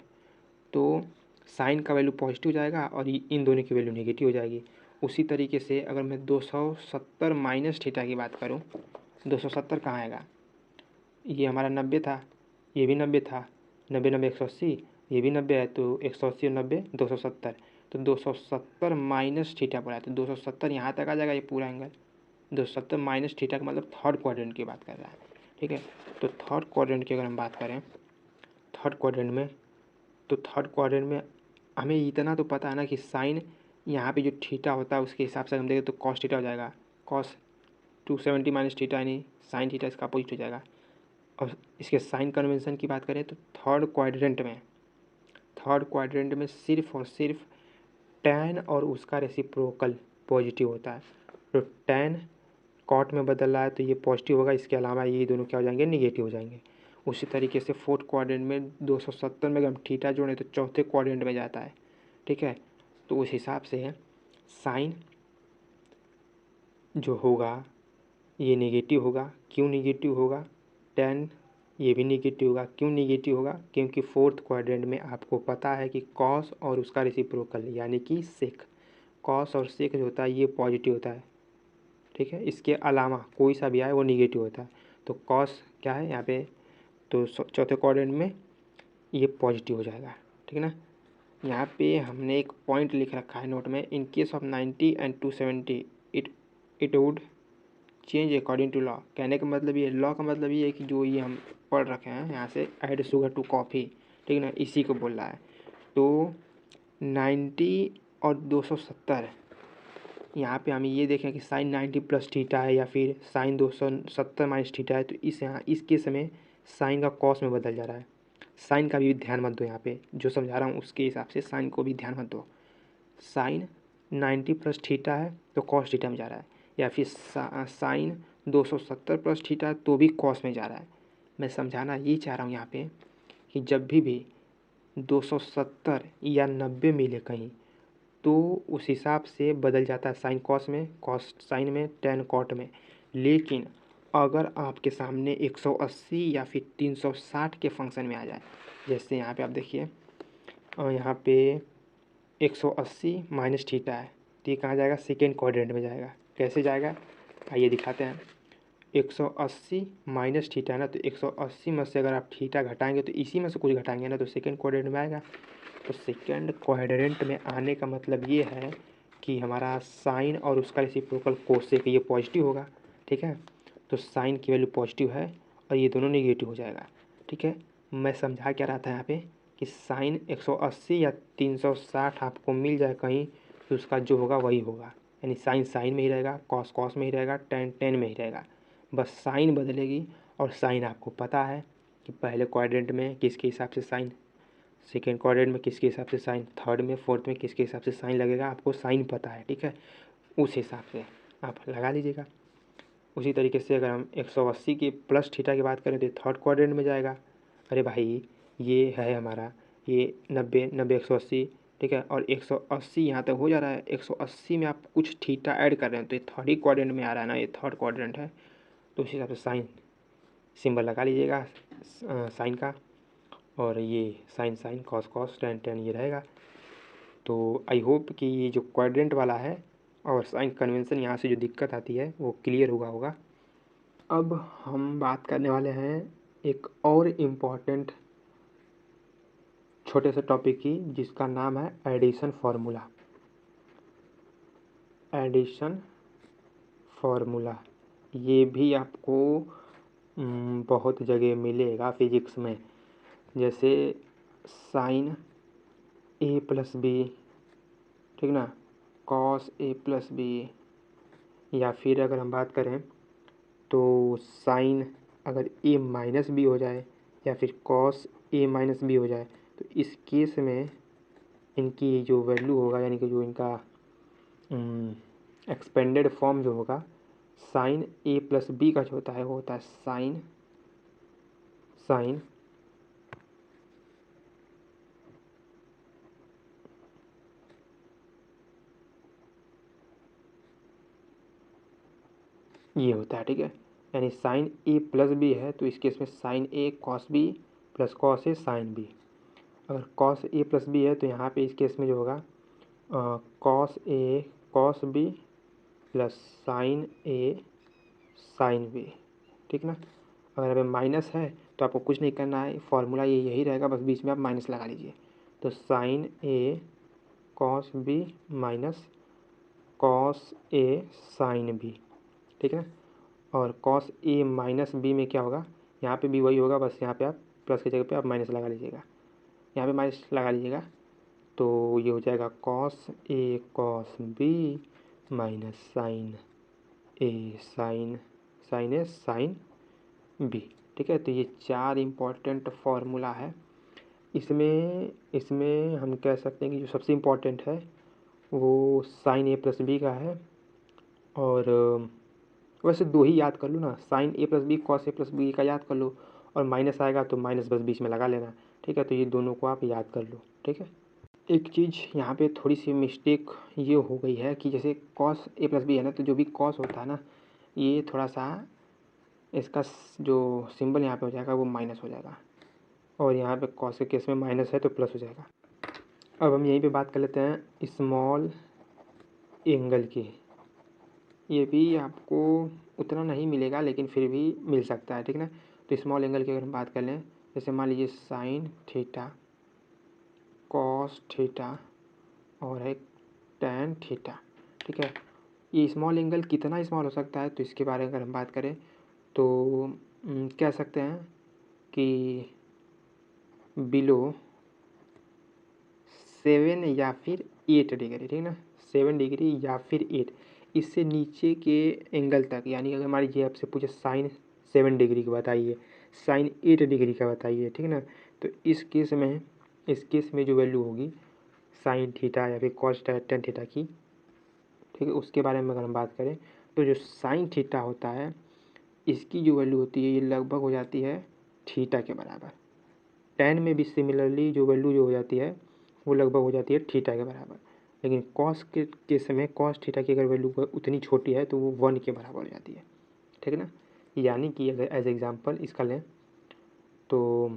[SPEAKER 1] तो साइन का वैल्यू पॉजिटिव हो जाएगा और इन दोनों की वैल्यू नेगेटिव हो जाएगी। उसी तरीके से अगर मैं 270 माइनस थीटा की बात करूँ, 270 कहाँ आएगा, ये हमारा 90 था, ये भी 90 था, 90 90 180, ये भी 90 है, तो 180 और 90 270। तो 270 माइनस थीटा पड़ा है, तो 270 यहाँ तक आ जाएगा ये पूरा एंगल। 270 माइनस थीटा का मतलब थर्ड क्वाड्रेंट की बात कर रहा है। ठीक है, तो थर्ड क्वाड्रेंट की अगर हम बात करें, थर्ड क्वाड्रेंट में हमें इतना तो पता है ना कि साइन यहाँ पे जो थीटा होता है उसके हिसाब से हम देखें तो कॉस थीटा हो जाएगा, कॉस 270 माइनस थीटा यानी साइन थीटा इसका अपोजिट हो जाएगा। और इसके साइन कन्वेंशन की बात करें तो थर्ड क्वाड्रेंट में सिर्फ और सिर्फ tan और उसका रेसिप्रोकल पॉजिटिव होता है। तो tan कॉट में बदल रहा है तो ये पॉजिटिव होगा, इसके अलावा ये दोनों क्या हो जाएंगे, निगेटिव हो जाएंगे। उसी तरीके से फोर्थ क्वाड्रेंट में 270 में अगर हम थीटा जोड़ें तो चौथे क्वाड्रेंट में जाता है। ठीक है, तो उस हिसाब से साइन जो होगा ये नेगेटिव होगा। क्यों नेगेटिव होगा, tan ये भी नेगेटिव होगा। क्यों नेगेटिव होगा, क्योंकि फोर्थ क्वाड्रेंट में आपको पता है कि कॉस और उसका रेसिप्रोकल यानी कि सेक, कॉस और सेक जो होता है ये पॉजिटिव होता है। ठीक है, इसके अलावा कोई सा भी आए वो नेगेटिव होता है। तो कॉस क्या है यहाँ पे, तो चौथे क्वाड्रेंट में ये पॉजिटिव हो जाएगा। ठीक है ना, यहाँ पे हमने एक पॉइंट लिख रखा है नोट में, in case of 90 and 270 it would change according to law. कहने का मतलब ये, लॉ का मतलब ये है कि जो ये हम पढ़ रखे हैं यहाँ से, ऐड शुगर टू कॉफ़ी, ठीक है ना, इसी को बोल रहा है। तो 90 और 270, यहाँ पे हम ये देखें कि साइन 90 प्लस थीटा है या फिर साइन 270 माइनस थीटा है, तो इस केस में साइन का कॉस में बदल जा रहा है। साइन का भी ध्यान मत दो, यहाँ पे जो समझा रहा हूँ उसके हिसाब से साइन को भी ध्यान मत दो। साइन 90 प्लस थीटा है तो कॉस थीटा में जा रहा है, या फिर साइन 270 प्लस थीटा है तो भी कॉस में जा रहा है। मैं समझाना ये चाह रहा हूँ यहाँ पे कि जब भी 270 या 90 मिले कहीं तो उस हिसाब से बदल जाता है, साइन कॉस में, कॉस साइन में, टेन कॉट में। लेकिन अगर आपके सामने 180 या फिर 360 के फंक्शन में आ जाए, जैसे यहाँ पे आप देखिए, यहाँ पे 180 माइनस थीटा है, तो ये कहाँ जाएगा, सेकेंड क्वाड्रेंट में जाएगा। कैसे जाएगा आइए दिखाते हैं। 180 माइनस थीटा है ना, तो 180 में से अगर आप थीटा घटाएंगे तो इसी में से कुछ घटाएंगे ना, तो सेकेंड क्वाड्रेंट में आएगा। तो सेकेंड क्वाड्रेंट में आने का मतलब ये है कि हमारा साइन और उसका रेसिप्रोकल कोसेक ये पॉजिटिव होगा, ठीक है। तो साइन की वैल्यू पॉजिटिव है और ये दोनों नेगेटिव हो जाएगा, ठीक है। मैं समझा क्या रहा था यहाँ पे कि साइन 180 या 360 आपको मिल जाए कहीं तो उसका जो होगा वही होगा, यानी साइन साइन में ही रहेगा, कॉस कॉस में ही रहेगा, टेन टेन में ही रहेगा। बस साइन बदलेगी, और साइन आपको पता है कि पहले क्वाड्रेंट में किसके हिसाब से साइन, सेकेंड क्वाड्रेंट में किसके हिसाब से साइन, थर्ड में, फोर्थ में किसके हिसाब से साइन लगेगा, आपको साइन पता है, ठीक है। उस हिसाब से आप लगा लीजिएगा। उसी तरीके से अगर हम 180 की प्लस थीटा की बात करें तो थर्ड क्वाड्रेंट में जाएगा। अरे भाई ये है हमारा, ये 90 90 180, ठीक है, और 180 यहाँ तक हो जा रहा है। 180 में आप कुछ थीटा ऐड कर रहे हैं तो ये थर्ड ही क्वाड्रेंट में आ रहा है ना, ये थर्ड क्वाड्रेंट है, तो उसी हिसाब से साइन सिंबल लगा लीजिएगा साइन का, और ये sine sine, cos cos, tan tan ये रहेगा। तो आई होप कि ये जो क्वाड्रेंट वाला है और साइन कन्वेंशन यहाँ से जो दिक्कत आती है वो क्लियर होगा। अब हम बात करने वाले हैं एक और इम्पॉर्टेंट छोटे से टॉपिक की, जिसका नाम है एडिशन फार्मूला। एडिशन फार्मूला ये भी आपको बहुत जगह मिलेगा फिजिक्स में, जैसे साइन ए प्लस बी, ठीक ना, कॉस ए प्लस बी, या फिर अगर हम बात करें तो साइन अगर ए माइनस बी हो जाए या फिर कॉस ए माइनस बी हो जाए, तो इस केस में इनकी जो वैल्यू होगा, यानी कि जो इनका एक्सपेंडेड फॉर्म जो होगा, साइन ए प्लस बी का जो होता है वो होता है साइन साइन ये होता है, ठीक है। यानी साइन ए प्लस बी है तो इस केस में sign A cos B plus cos A sine B. अगर कॉस ए प्लस बी है तो यहाँ पे इस केस में जो होगा cos A cos B plus sign A sine B, ठीक ना। अगर यहाँ पे माइनस है तो आपको कुछ नहीं करना है, फॉर्मूला ये यही रहेगा, बस बीच में आप माइनस लगा लीजिए। तो sign A cos B minus cos A sine B, ठीक है ना। और कॉस ए माइनस बी में क्या होगा, यहाँ पे भी वही होगा, बस यहाँ पे आप प्लस की जगह पे आप माइनस लगा लीजिएगा, यहाँ पे माइनस लगा लीजिएगा। तो ये हो जाएगा cos A cos B minus sign A sign A sine B, ठीक है। तो ये चार इम्पॉर्टेंट फार्मूला है। इसमें हम कह सकते हैं कि जो सबसे इम्पॉर्टेंट है वो साइन ए प्लस बी का है, और वैसे दो ही याद कर लो ना, sign A plus B cos A plus B का याद कर लो, और माइनस आएगा तो माइनस बस बीच में लगा लेना, ठीक है। तो ये दोनों को आप याद कर लो, ठीक है। एक चीज़ यहाँ पे थोड़ी सी मिस्टेक ये हो गई है कि जैसे कॉस ए प्लस बी है ना, तो जो भी कॉस होता है ना, ये थोड़ा सा इसका जो सिंबल यहाँ पे हो जाएगा वो माइनस हो जाएगा, और यहाँ पे कॉस के केस में माइनस है तो प्लस हो जाएगा। अब हम यहीं पे बात कर लेते हैं स्मॉल एंगल की। ये भी आपको उतना नहीं मिलेगा लेकिन फिर भी मिल सकता है, ठीक ना। तो स्मॉल एंगल की अगर हम बात कर लें, जैसे मान लीजिए sine theta cos cos theta और एक टैन थीटा। ठीक है, ये स्मॉल एंगल कितना स्मॉल हो सकता है, तो इसके बारे में अगर हम बात करें तो कह सकते हैं कि बिलो 7 या फिर 8 डिग्री, ठीक ना, 7 डिग्री या फिर 8, इससे नीचे के एंगल तक, यानी अगर मान लीजिए आपसे पूछे साइन 7 डिग्री का बताइए, साइन 8 डिग्री का बताइए, ठीक ना, तो इस केस में जो वैल्यू होगी साइन थीटा या फिर कॉस टेन थीटा की, ठीक है, उसके बारे में अगर हम बात करें तो जो साइन थीटा होता है इसकी जो वैल्यू होती है ये लगभग हो जाती है थीटा के बराबर। टेन में भी सिमिलरली जो वैल्यू जो हो जाती है वो लगभग हो जाती है थीटा के बराबर, लेकिन कॉस के समय कॉस थीटा की अगर वैल्यू उतनी छोटी है तो वो 1 के बराबर हो जाती है, ठीक है ना। यानी कि अगर एज एग्जांपल इसका लें तो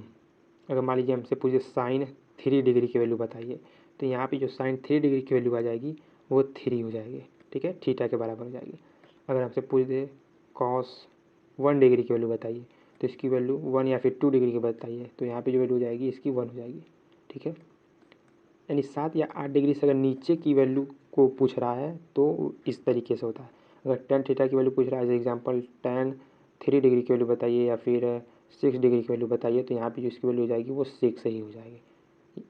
[SPEAKER 1] अगर मान लीजिए हमसे पूछे साइन 3 डिग्री की वैल्यू बताइए, तो यहाँ पे जो साइन 3 डिग्री की वैल्यू आ जाएगी वो 3 हो जाएगी, ठीक है, थीटा के बराबर हो जाएगी। अगर हमसे पूछ दे कॉस 1 डिग्री की वैल्यू बताइए, तो इसकी वैल्यू 1 या फिर 2 डिग्री की बताइए, तो यहाँ पे जो वैल्यू हो जाएगी इसकी 1 हो जाएगी, ठीक है। यानी 7 या 8 डिग्री से अगर नीचे की वैल्यू को पूछ रहा है तो इस तरीके से होता है। अगर टेन थीटा की वैल्यू पूछ रहा है एज एग्जाम्पल टेन 3 डिग्री की वैल्यू बताइए या फिर 6 डिग्री की वैल्यू बताइए, तो यहाँ पे जो इसकी वैल्यू हो जाएगी वो 6 ही हो जाएगी,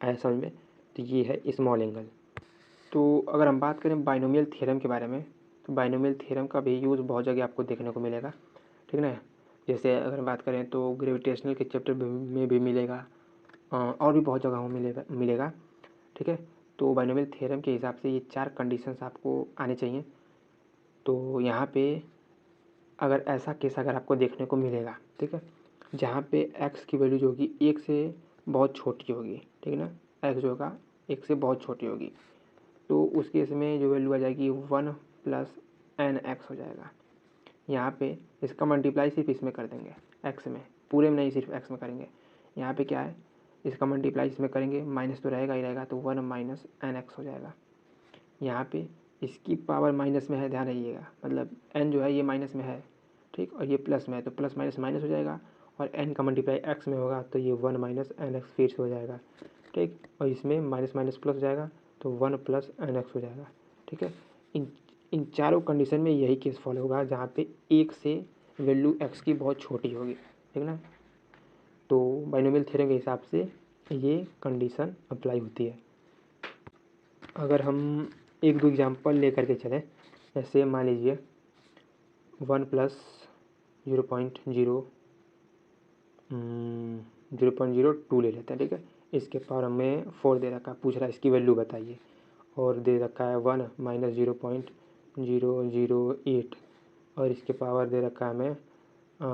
[SPEAKER 1] ऐसा समझ में। तो ये है स्मॉल एंगल। तो अगर हम बात करें बाइनोमियल थ्योरम के बारे में, तो बाइनोमियल थ्योरम का भी यूज़ बहुत जगह आपको देखने को मिलेगा, ठीक ना। जैसे अगर बात करें तो ग्रेविटेशनल के चैप्टर में भी मिलेगा, और भी बहुत जगहों मिलेगा, ठीक है। तो बाइनोमियल थ्योरम के हिसाब से ये 4 कंडीशंस आपको आने चाहिए। तो यहाँ पे अगर ऐसा केस अगर आपको देखने को मिलेगा, ठीक है, जहाँ पे x की वैल्यू जो होगी 1 से बहुत छोटी होगी, ठीक है ना, x जो होगा 1 से बहुत छोटी होगी, तो उस केस में जो वैल्यू आ जाएगी 1 + nx हो जाएगा। यहाँ पे इसका मल्टीप्लाई सिर्फ इसमें कर देंगे, x में, पूरे में नहीं, सिर्फ x में करेंगे। यहाँ पे क्या है, इसका मल्टीप्लाई इसमें करेंगे, माइनस तो रहेगा ही रहेगा, तो 1 - nx हो जाएगा। यहाँ पे इसकी पावर माइनस में है, ध्यान रखिएगा, मतलब n जो है ये माइनस में है, ठीक, और ये प्लस में है, तो प्लस माइनस माइनस हो जाएगा, और n का मल्टीप्लाई x में होगा तो ये 1 - nx फिर से हो जाएगा, ठीक, और इसमें माइनस माइनस प्लस हो जाएगा तो 1 + nx हो जाएगा, ठीक है। इन चारों कंडीशन में यही केस फॉलो होगा जहाँ पे 1 से वैल्यू x की बहुत छोटी होगी, ठीक ना। तो बाइनोमियल थ्योरम के हिसाब से ये कंडीशन अप्लाई होती है। अगर हम 1-2 एग्जांपल लेकर के चलें, जैसे मान लीजिए 1 + 0.02 ले लेते हैं, ठीक है। इसके पावर हमें 4 दे रखा है, पूछ रहा है इसकी वैल्यू बताइए, और दे रखा है 1 - 0.008, और इसके पावर दे रखा है हमें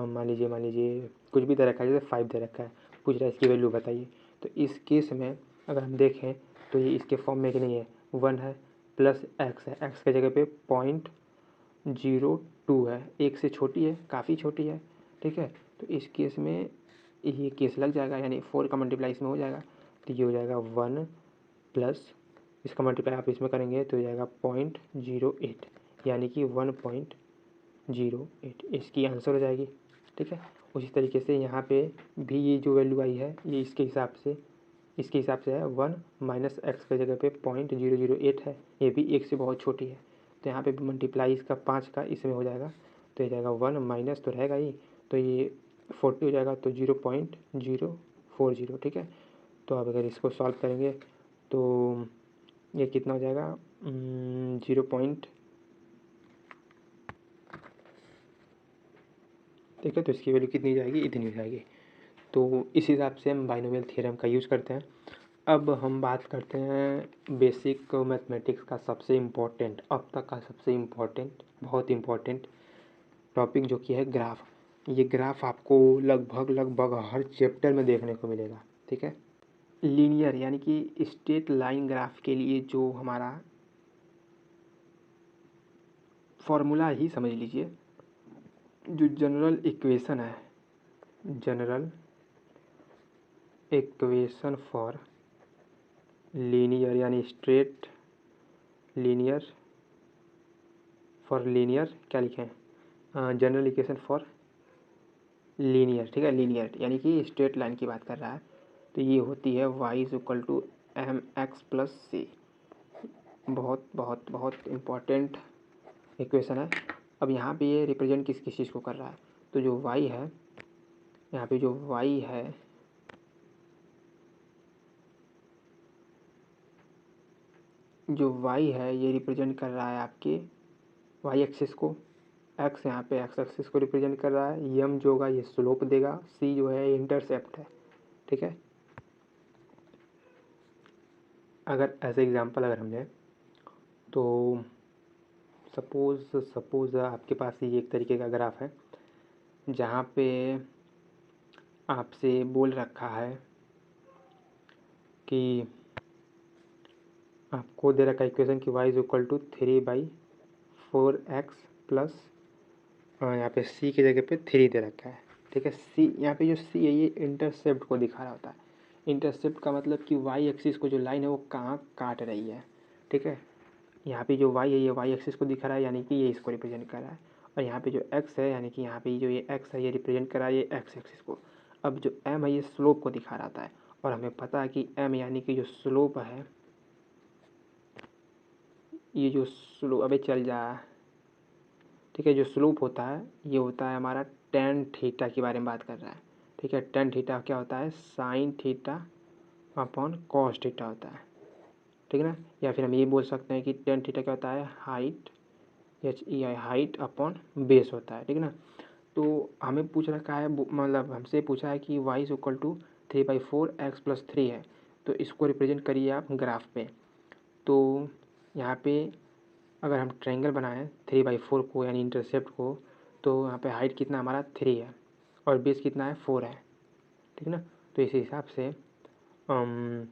[SPEAKER 1] मान लीजिए कुछ भी दे रखा है, जैसे 5 दे रखा है, पूछ रहा है इसकी वैल्यू बताइए। तो इस केस में अगर हम देखें तो ये इसके फॉर्म में कि नहीं है, 1 है प्लस x है, x के जगह पे 0.02 है, 1 से छोटी है, काफ़ी छोटी है, ठीक है। तो इस केस में ये केस लग जाएगा, यानी 4 का मल्टीप्लाई इसमें हो जाएगा, तो ये हो जाएगा 1 प्लस इसका मल्टीप्लाई आप इसमें करेंगे तो हो जाएगा 0.08, यानी कि 1.08 इसकी आंसर हो जाएगी, ठीक है। उसी तरीके से यहाँ पे भी ये जो वैल्यू आई है ये इसके हिसाब से है 1 - x की जगह पे 0.008 है, ये भी 1 से बहुत छोटी है, तो यहाँ पे मल्टीप्लाई इसका 5 का इसमें हो जाएगा, तो ये जाएगा 1 माइनस तो रहेगा ही, तो ये 40 हो जाएगा, तो 0.040, ठीक है। तो अब अगर इसको सॉल्व करेंगे तो ये कितना हो जाएगा 0. ठीक है, तो इसकी वैल्यू कितनी जाएगी, इतनी हो जाएगी। तो इस हिसाब से हम बाइनोमियल थ्योरम का यूज़ करते हैं। अब हम बात करते हैं बेसिक मैथमेटिक्स का सबसे इम्पोर्टेंट, अब तक का सबसे इम्पोर्टेंट, बहुत इम्पोर्टेंट टॉपिक, जो कि है ग्राफ। ये ग्राफ आपको लगभग हर चैप्टर में देखने को मिलेगा, ठीक है। लीनियर यानी कि स्ट्रेट लाइन ग्राफ के लिए जो हमारा फॉर्मूला ही समझ लीजिए, जो जनरल इक्वेशन है, जनरल इक्वेशन फॉर लीनियर, यानी स्ट्रेट लीनियर फॉर लीनियर, क्या लिखें, जनरल इक्वेशन फॉर लीनियर, ठीक है, लीनियर यानी कि स्ट्रेट लाइन की बात कर रहा है। तो ये होती है y is equal to m x plus c. बहुत बहुत बहुत इम्पॉर्टेंट इक्वेशन है। अब यहाँ पे ये रिप्रेजेंट किस किस चीज़ को कर रहा है, तो जो y है यहाँ पे जो y है ये रिप्रेजेंट कर रहा है आपके y एक्सिस को, x यहाँ पे x एक्सिस को रिप्रेजेंट कर रहा है, m जो होगा ये स्लोप देगा, c जो है इंटरसेप्ट है। ठीक है, अगर एज एग्जांपल अगर हम लें तो सपोज़ आपके पास ये एक तरीके का ग्राफ है जहाँ पे आपसे बोल रखा है कि आपको दे रखा है इक्वेशन कि y is equal to 3/4x plus यहाँ पे c की जगह पे 3 दे रखा है। ठीक है, c यहाँ पे जो c है ये इंटरसेप्ट को दिखा रहा होता है। इंटरसेप्ट का मतलब कि y एक्सिस को जो लाइन है वो कहाँ काट रही है। ठीक है, यहाँ पे जो y है ये y एक्सिस को दिखा रहा है, यानी कि ये इसको रिप्रेजेंट कर रहा है, और यहाँ पे जो x है यानी कि यहाँ पे जो ये x है ये रिप्रेजेंट कर रहा है ये x एक्सिस को। अब जो m है ये स्लोप को दिखा रहा है, और हमें पता है कि m यानी कि जो स्लोप है, ये जो स्लोप अबे चल जा। ठीक है, जो स्लोप होता है ये होता है हमारा tan थीटा के बारे में बात कर रहा है। ठीक है, tan थीटा क्या होता है, sign theta upon cos theta होता है। ठीक है ना, या फिर हम ये बोल सकते हैं कि tan थीटा क्या होता है, हाइट अपॉन बेस होता है। ठीक है ना, तो हमें पूछ रखा है, मतलब हमसे पूछा है कि y is equal to 3/4x प्लस 3 है, तो इसको रिप्रेजेंट करिए आप ग्राफ पे। तो यहाँ पे अगर हम ट्रायंगल बनाएं 3/4 को यानी इंटरसेप्ट को, तो यहाँ पे हाइट कितना हमारा 3 है और बेस कितना है 4 है। ठीक है ना, तो इस हिसाब से हम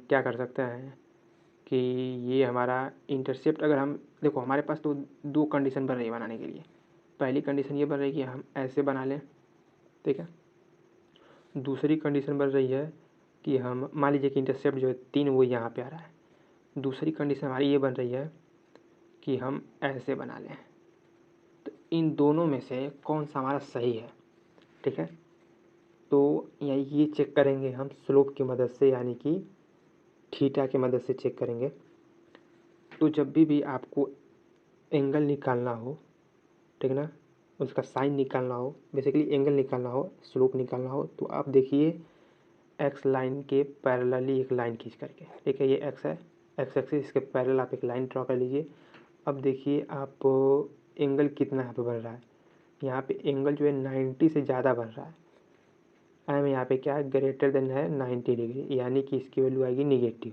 [SPEAKER 1] क्या कर सकते हैं कि ये हमारा इंटरसेप्ट, अगर हम देखो हमारे पास तो दो कंडीशन बन रही है बनाने के लिए। पहली कंडीशन ये बन रही है कि हम ऐसे बना लें। ठीक है, दूसरी कंडीशन बन रही है कि हम मान लीजिए कि इंटरसेप्ट जो है 3 वो यहाँ पे आ रहा है। दूसरी कंडीशन हमारी ये बन रही है कि हम ऐसे बना लें। तो इन दोनों में से कौन सा हमारा सही है। ठीक है, तो ये चेक करेंगे हम स्लोप की मदद से, यानी कि थीटा की मदद से चेक करेंगे। तो जब भी आपको एंगल निकालना हो, ठीक है ना, उसका साइन निकालना हो, बेसिकली एंगल निकालना हो, स्लोप निकालना हो, तो आप देखिए एक्स लाइन के पैरेलली एक लाइन खींच करके। ठीक है, ये एक्स है, एक्स एक्सिस, इसके पैरेलल आप एक लाइन ड्रॉ कर लीजिए। अब देखिए आप एंगल कितना यहाँ पे बन रहा है, यहाँ पे एंगल जो है 90 से ज़्यादा बन रहा है। एम यहाँ पे क्या है, ग्रेटर देन है 90 डिग्री, यानी कि इसकी वैल्यू आएगी निगेटिव।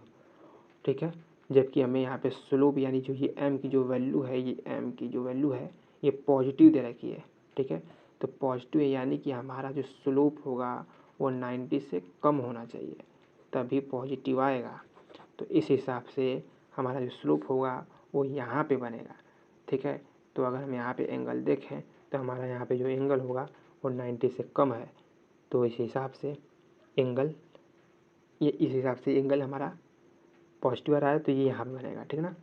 [SPEAKER 1] ठीक है, जबकि हमें यहाँ पे स्लोप यानी जो ये एम की जो वैल्यू है, ये एम की जो वैल्यू है ये पॉजिटिव दे रखी है। ठीक है, तो पॉजिटिव है यानी कि हमारा जो स्लोप होगा वो 90 से कम होना चाहिए, तभी पॉजिटिव आएगा। तो इस हिसाब से हमारा जो स्लोप होगा वो यहाँ पे बनेगा। ठीक है, तो अगर हम यहाँ पे एंगल देखें तो हमारा यहाँ पे जो एंगल होगा वो 90 से कम है, तो इस हिसाब से एंगल हमारा पॉजिटिव आ रहा है, तो ये यहाँ पे बनेगा। ठीक है ना,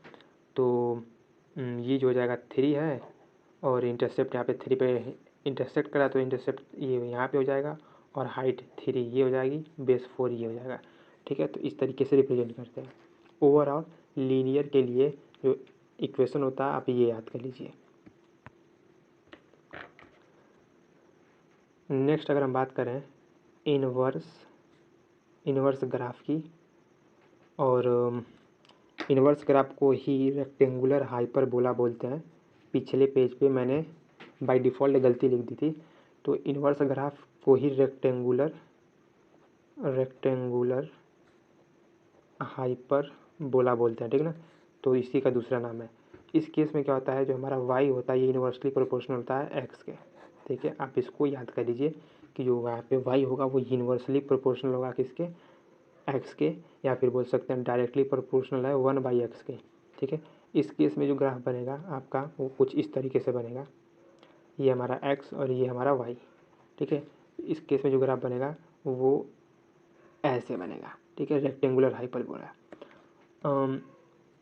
[SPEAKER 1] तो ये जो हो जाएगा 3 है, और इंटरसेप्ट यहाँ पे 3 पे इंटरसेक्ट करा, तो इंटरसेप्ट ये यहाँ पे हो जाएगा, और हाइट 3 ये हो जाएगी, बेस 4 ये हो जाएगा। ठीक है, तो इस तरीके से रिप्रेजेंट करते हैं। ओवरऑल लीनियर के लिए जो इक्वेशन होता है आप ये याद कर लीजिए। नेक्स्ट अगर हम बात करें इनवर्स ग्राफ की, और इनवर्स ग्राफ को ही रेक्टेंगुलर हाइपरबोला बोलते हैं। पिछले पेज पे मैंने बाय डिफ़ॉल्ट गलती लिख दी थी, तो इनवर्स ग्राफ को ही रेक्टेंगुलर हाइपरबोला बोलते हैं। ठीक है ना, तो इसी का दूसरा नाम है। इस केस में क्या होता है, जो हमारा y होता है ये यूनिवर्सली प्रोपोर्शनल होता है x के। ठीक है, आप इसको याद कर लीजिए कि जो वहाँ पे y होगा वो यूनिवर्सली प्रोपोर्शनल होगा किसके, x के, या फिर बोल सकते हैं डायरेक्टली प्रोपोर्शनल है 1/x के। ठीक है, इस केस में जो ग्राफ बनेगा आपका वो कुछ इस तरीके से बनेगा, ये हमारा x और ये हमारा y। ठीक है, इस केस में जो ग्राफ बनेगा वो ऐसे बनेगा। ठीक है, रेक्टेंगुलर हाइपरबोला।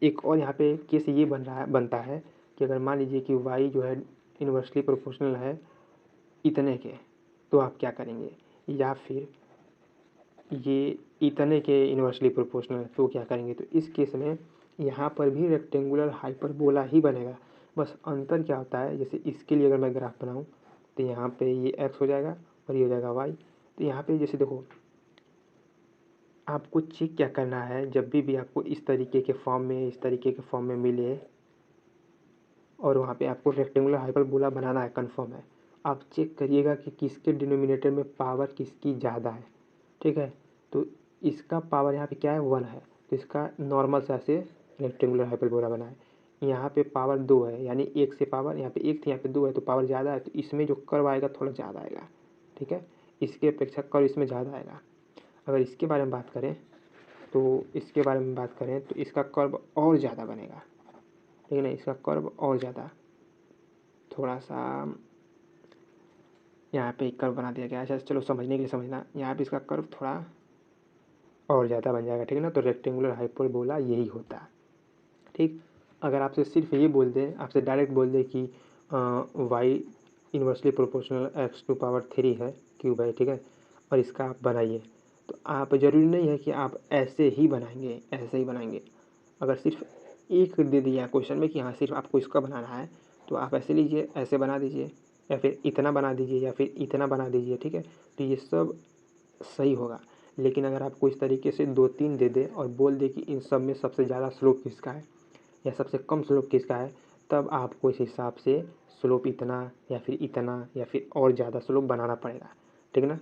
[SPEAKER 1] एक और यहाँ पे केस ये बनता है कि अगर मान लीजिए कि y जो है इन्वर्सली प्रोपोर्शनल है इतने के, तो आप क्या करेंगे, या फिर ये इतने के इन्वर्सली प्रोपोर्शनल है, तो क्या करेंगे, तो इस केस में यहाँ पर भी रेक्टेंगुलर हाइपरबोला ही बनेगा। बस अंतर क्या होता है, जैसे इसके लिए अगर मैं ग्राफ बनाऊँ तो यहाँ पे ये x हो जाएगा और ये हो जाएगा y। तो यहाँ पे जैसे देखो, आपको चेक क्या करना है, जब भी आपको इस तरीके के फॉर्म में, इस तरीके के फॉर्म में मिले और वहाँ पे आपको रेक्टेंगुलर हाइपरबोला बनाना है, कन्फर्म है, आप चेक करिएगा कि किसके डिनोमिनेटर में पावर किसकी ज़्यादा है। ठीक है, तो इसका पावर यहाँ पे क्या है, 1 है, तो इसका नॉर्मल सा से रेक्टेंगुलर हाइपरबोला बना है। यहाँ पे पावर 2 है, यानी 1 से पावर, यहाँ पे 1 थी यहाँ पे 2 है, तो पावर ज़्यादा है, तो इसमें जो कर्व आएगा थोड़ा ज़्यादा आएगा। ठीक है, इसके अपेक्षा कर्व इसमें ज़्यादा आएगा। अगर इसके बारे में बात करें तो इसका कर्व और ज़्यादा बनेगा। ठीक है ना, इसका कर्व और ज़्यादा, थोड़ा सा यहाँ पे कर्व बना दिया गया है। अच्छा चलो, समझने के लिए समझना, यहाँ पे इसका कर्व थोड़ा और ज़्यादा बन जाएगा। ठीक है ना, तो रेक्टेंगुलर हाइपरबोला यही होता है। ठीक, अगर आपसे सिर्फ ये बोल दे, आपसे डायरेक्ट बोल दे कि y इन्वर्सली प्रोपोर्शनल x⁻³ है, क्यूब है, ठीक है, और इसका आप बनाइए, तो आप ज़रूरी नहीं है कि आप ऐसे ही बनाएंगे। अगर सिर्फ एक दे दिया क्वेश्चन में कि हाँ सिर्फ आपको इसका बनाना है, तो आप ऐसे लीजिए, ऐसे बना दीजिए, या फिर इतना बना दीजिए, या फिर इतना बना दीजिए। ठीक है, तो ये सब सही होगा। लेकिन अगर आपको इस तरीके से 2-3 दे दे और बोल दे कि इन सब में सबसे ज़्यादा स्लोप किसका है या सबसे कम स्लोप किसका है, तब आपको इस हिसाब से स्लोप इतना या फिर इतना या फिर और ज़्यादा स्लोप बनाना पड़ेगा। ठीक है ना,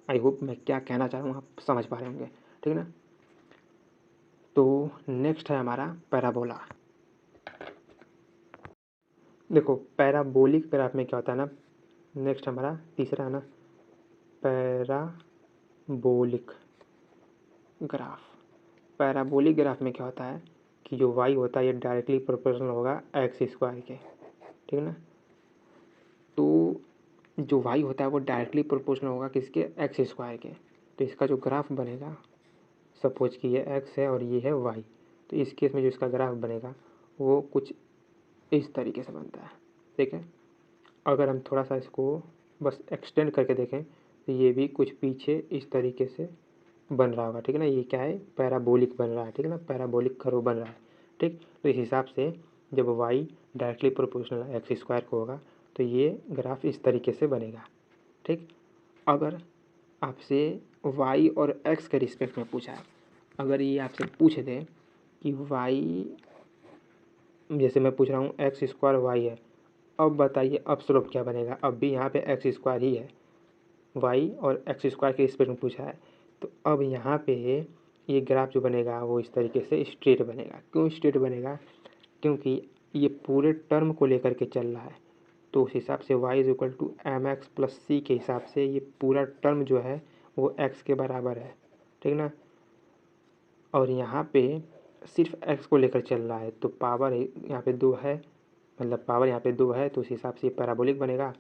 [SPEAKER 1] आई होप मैं क्या कहना चाह रहा हूँ आप समझ पा रहे होंगे। ठीक है ना, तो नेक्स्ट है हमारा पैराबोला। देखो, पैराबोलिक ग्राफ में क्या होता है ना, नेक्स्ट हमारा तीसरा है ना, पैराबोलिक ग्राफ। पैराबोलिक ग्राफ में क्या होता है कि जो y होता है ये डायरेक्टली प्रोपोर्शनल होगा x² के। ठीक है ना, तो जो y होता है वो डायरेक्टली प्रोपोर्शनल होगा किसके, x² के। तो इसका जो ग्राफ बनेगा, सपोज कि ये x है और ये है y, तो इस केस में जो इसका ग्राफ बनेगा वो कुछ इस तरीके से बनता है। ठीक है, अगर हम थोड़ा सा इसको बस एक्सटेंड करके देखें तो ये भी कुछ पीछे इस तरीके से बन रहा होगा। ठीक है ना, ये क्या है, पैराबोलिक बन रहा है। ठीक है ना, पैराबोलिक कर्व बन रहा है। ठीक, तो इस हिसाब से जब y डायरेक्टली प्रोपोर्शनल x² को होगा तो ये ग्राफ इस तरीके से बनेगा। ठीक, अगर आपसे y और x के रिस्पेक्ट में पूछा है, अगर ये आपसे पूछ दे कि y, जैसे मैं पूछ रहा हूँ x² y है, अब बताइए अब स्लोप क्या बनेगा। अब भी यहाँ पे x² ही है, y और x² के रिस्पेक्ट में पूछा है, तो अब यहाँ पे ये ग्राफ जो बनेगा वो इस तरीके से स्ट्रेट बनेगा। क्यों स्ट्रेट बनेगा, क्योंकि ये पूरे टर्म को लेकर के चल रहा है, तो उस हिसाब से y = mx + c के हिसाब से ये पूरा टर्म जो है वो x के बराबर है। ठीक ना, और यहाँ पे सिर्फ x को लेकर चल रहा है, तो पावर यहाँ पे 2 है, मतलब पावर यहाँ पे 2 है, तो उस हिसाब से ये पैराबोलिक बनेगा।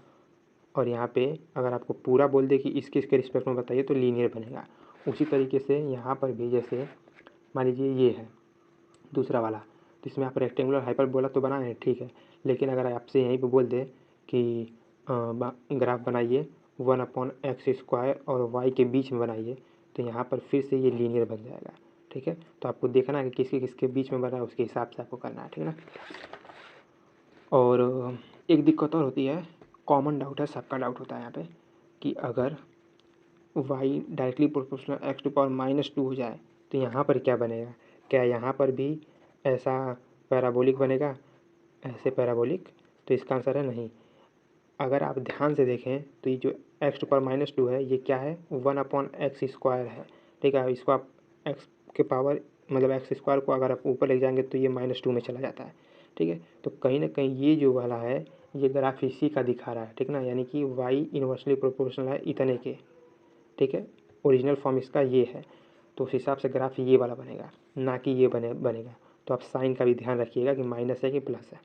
[SPEAKER 1] और यहाँ पे अगर आपको पूरा बोल दे कि इसके रिस्पेक्ट में बताइए तो लीनियर बनेगा। उसी तरीके से यहाँ पर भी, जैसे मान लीजिए ये है दूसरा वाला, तो इसमें आप रेक्टेंगुलर हाइपरबोला तो बना है, ठीक है, लेकिन अगर आपसे यहीं पे बोल दे कि ग्राफ बनाइए 1/x² और y के बीच में बनाइए, तो यहाँ पर फिर से ये लीनियर बन जाएगा। ठीक है, तो आपको देखना है कि किसके किसके बीच में बना है, उसके हिसाब से आपको करना है। ठीक है ना, और एक दिक्कत और होती है, कॉमन डाउट है, सबका डाउट होता है यहाँ पे, कि अगर y डायरेक्टली प्रोपोर्शनल x⁻² हो जाए तो यहाँ पर क्या बनेगा, क्या यहाँ पर भी ऐसा पैराबोलिक बनेगा, ऐसे पैराबोलिक, तो इसका आंसर है नहीं। अगर आप ध्यान से देखें तो ये जो x⁻² है ये क्या है, 1/x² है। ठीक है, इसको आप x के पावर मतलब x² को अगर आप ऊपर ले जाएंगे तो ये -2 में चला जाता है। ठीक है, तो कहीं ना कहीं ये जो वाला है ये ग्राफ इसी का दिखा रहा है। ठीक ना, यानी कि y इन्वर्सली प्रोपोर्शनल है इतने के। ठीक है, ओरिजिनल फॉर्म इसका ये है, तो उस हिसाब से ग्राफ ये वाला बनेगा, ना कि ये बनेगा। तो आप साइन का भी ध्यान रखिएगा कि माइनस है कि प्लस है।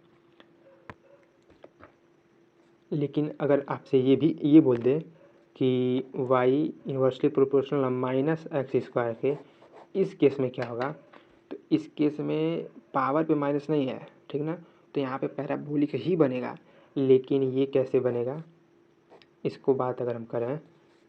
[SPEAKER 1] लेकिन अगर आपसे ये बोल दे कि y इन्वर्सली प्रोपोर्शनल -x² के, इस केस में क्या होगा, तो इस केस में पावर पे माइनस नहीं है। ठीक ना, तो यहाँ पे पैराबोलिक ही बनेगा। लेकिन ये कैसे बनेगा, इसको बात अगर हम करें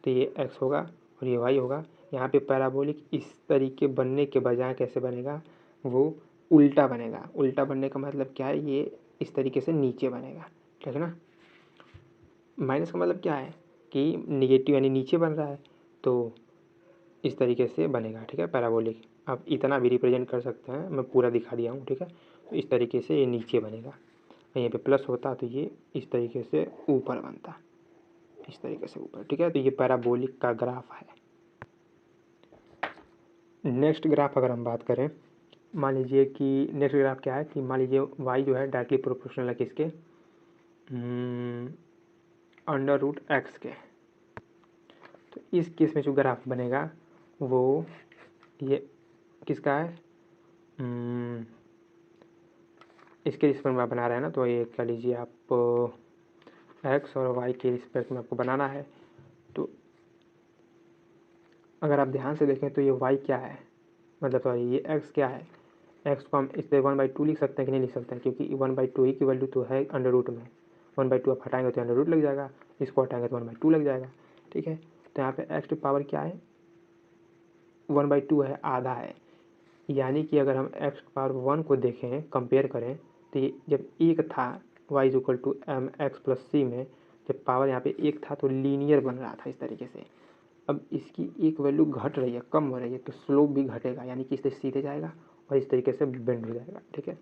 [SPEAKER 1] तो ये x होगा और ये y होगा, यहाँ पे पैराबोलिक इस तरीके बनने के बजाय कैसे बनेगा, वो उल्टा बनेगा। उल्टा बनने का मतलब क्या है, ये इस तरीके से नीचे बनेगा, ठीक है ना। माइनस का मतलब क्या है कि निगेटिव यानी नीचे बन रहा है, तो इस तरीके से बनेगा, ठीक है, पैराबोलिक। आप इतना भी रिप्रेजेंट कर सकते हैं, मैं पूरा दिखा दिया हूँ, ठीक है। तो इस तरीके से ये नीचे बनेगा, यहाँ पे प्लस होता तो ये इस तरीके से ऊपर बनता, इस तरीके से ऊपर, ठीक है। तो ये पैराबोलिक का ग्राफ है। नेक्स्ट ग्राफ अगर हम बात करें, मान लीजिए कि नेक्स्ट ग्राफ क्या है कि मान लीजिए y जो है डायरेक्टली प्रोपोर्शनल है किसके, अंडर रूट एक्स के। तो इस केस में जो ग्राफ बनेगा वो ये किसका है, इसके रिस्पेक्ट में बना रहे हैं ना, तो ये कह लीजिए आप एक्स और वाई के रिस्पेक्ट में आपको बनाना है। तो अगर आप ध्यान से देखें तो ये वाई क्या है, मतलब सॉरी ये एक्स क्या है, एक्स को हम इस पर 1/2 लिख सकते हैं कि नहीं लिख सकते हैं, क्योंकि 1/2 ही की वैल्यू तो है अंडर रूट में। 1/2 आप हटाएंगे तो अंडर रूट लग जाएगा, इसको हटाएंगे तो 1/2 लग जाएगा, ठीक है। तो यहाँ पे एक्स टू पावर क्या है, 1/2 है, आधा है। यानी कि अगर हम एक्स पावर 1 को देखें, कंपेयर करें, तो ये जब एक था y equal to m x plus c में, जब पावर यहाँ पे एक था तो लीनियर बन रहा था इस तरीके से। अब इसकी एक वैल्यू घट रही है, कम हो रही है, तो स्लोप भी घटेगा, यानी कि इससे सीधे जाएगा और इस तरीके से बेंड हो जाएगा, ठीक है।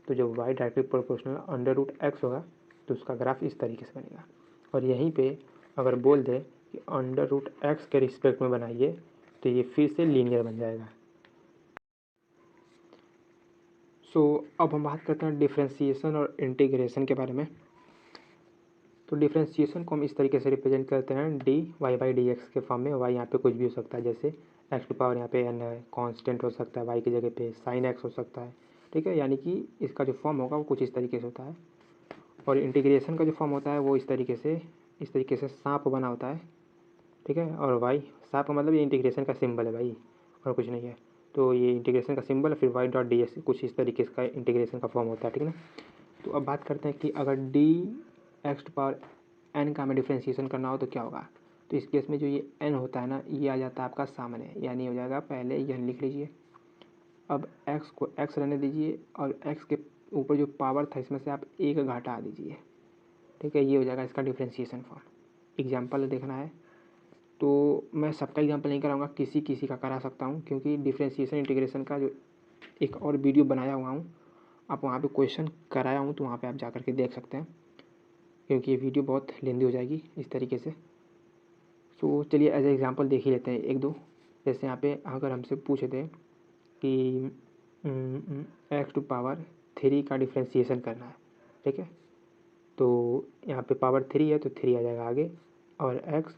[SPEAKER 1] तो जब y directly proportional under root x होगा तो उसका ग्राफ इस तरीके से बनेगा। और यहीं पे अगर बोल दे कि अंडर रूट एक्स के रिस्पेक्ट में बनाइए तो ये फिर से लीनियर बन जाएगा। अब हम बात करते हैं डिफ्रेंशिएशन और इंटीग्रेशन के बारे में। तो डिफ्रेंशिएशन को हम इस तरीके से रिप्रेजेंट करते हैं d y by d x के फॉर्म में। वाई यहाँ पे कुछ भी हो सकता है, जैसे एक्स टू पावर यहाँ पे एन है, कांस्टेंट हो सकता है, वाई की जगह पे साइन एक्स हो सकता है, ठीक है। यानी कि इसका जो फॉर्म होगा वो कुछ इस तरीके से होता है। और इंटीग्रेशन का जो फॉर्म होता है वो इस तरीके से सांप बना होता है, ठीक है। और वाई सांप का मतलब ये इंटीग्रेशन का सिंबल है भाई, और कुछ नहीं है। तो ये इंटीग्रेशन का सिंबल है, फिर वाई डॉट डी एक्स कुछ इस तरीके का इंटीग्रेशन का फॉर्म होता है, ठीक है ना। तो अब बात करते हैं कि अगर d x to power n का हमें डिफ्रेंशिएशन करना हो तो क्या होगा। तो इस केस में जो ये एन होता है ना, ये आ जाता है आपका सामने, यानी हो जाएगा, पहले यह लिख लीजिए। अब एक्स को एक्स रहने दीजिए और एक्स के ऊपर जो पावर था इसमें से आप एक घटा दीजिए, ठीक है। ये हो जाएगा इसका डिफ्रेंशिएशन फॉर्म। एग्जाम्पल देखना है तो मैं सबका एग्जाम्पल नहीं कराऊंगा, किसी किसी का करा सकता हूँ, क्योंकि डिफ्रेंशिएशन इंटीग्रेशन का जो एक और वीडियो बनाया हुआ हूँ, आप वहाँ पे क्वेश्चन कराया हूँ, तो वहाँ पे आप जा करके देख सकते हैं, क्योंकि ये वीडियो बहुत लेंदी हो जाएगी इस तरीके से। तो चलिए एज एग्जांपल देख ही लेते हैं एक दो। जैसे यहाँ पे अगर हमसे पूछे थे कि एक्स टू पावर 3 का डिफ्रेंशिएशन करना है, ठीक है। तो यहाँ पे पावर 3 है तो 3 आ जाएगा आगे, और एक्स,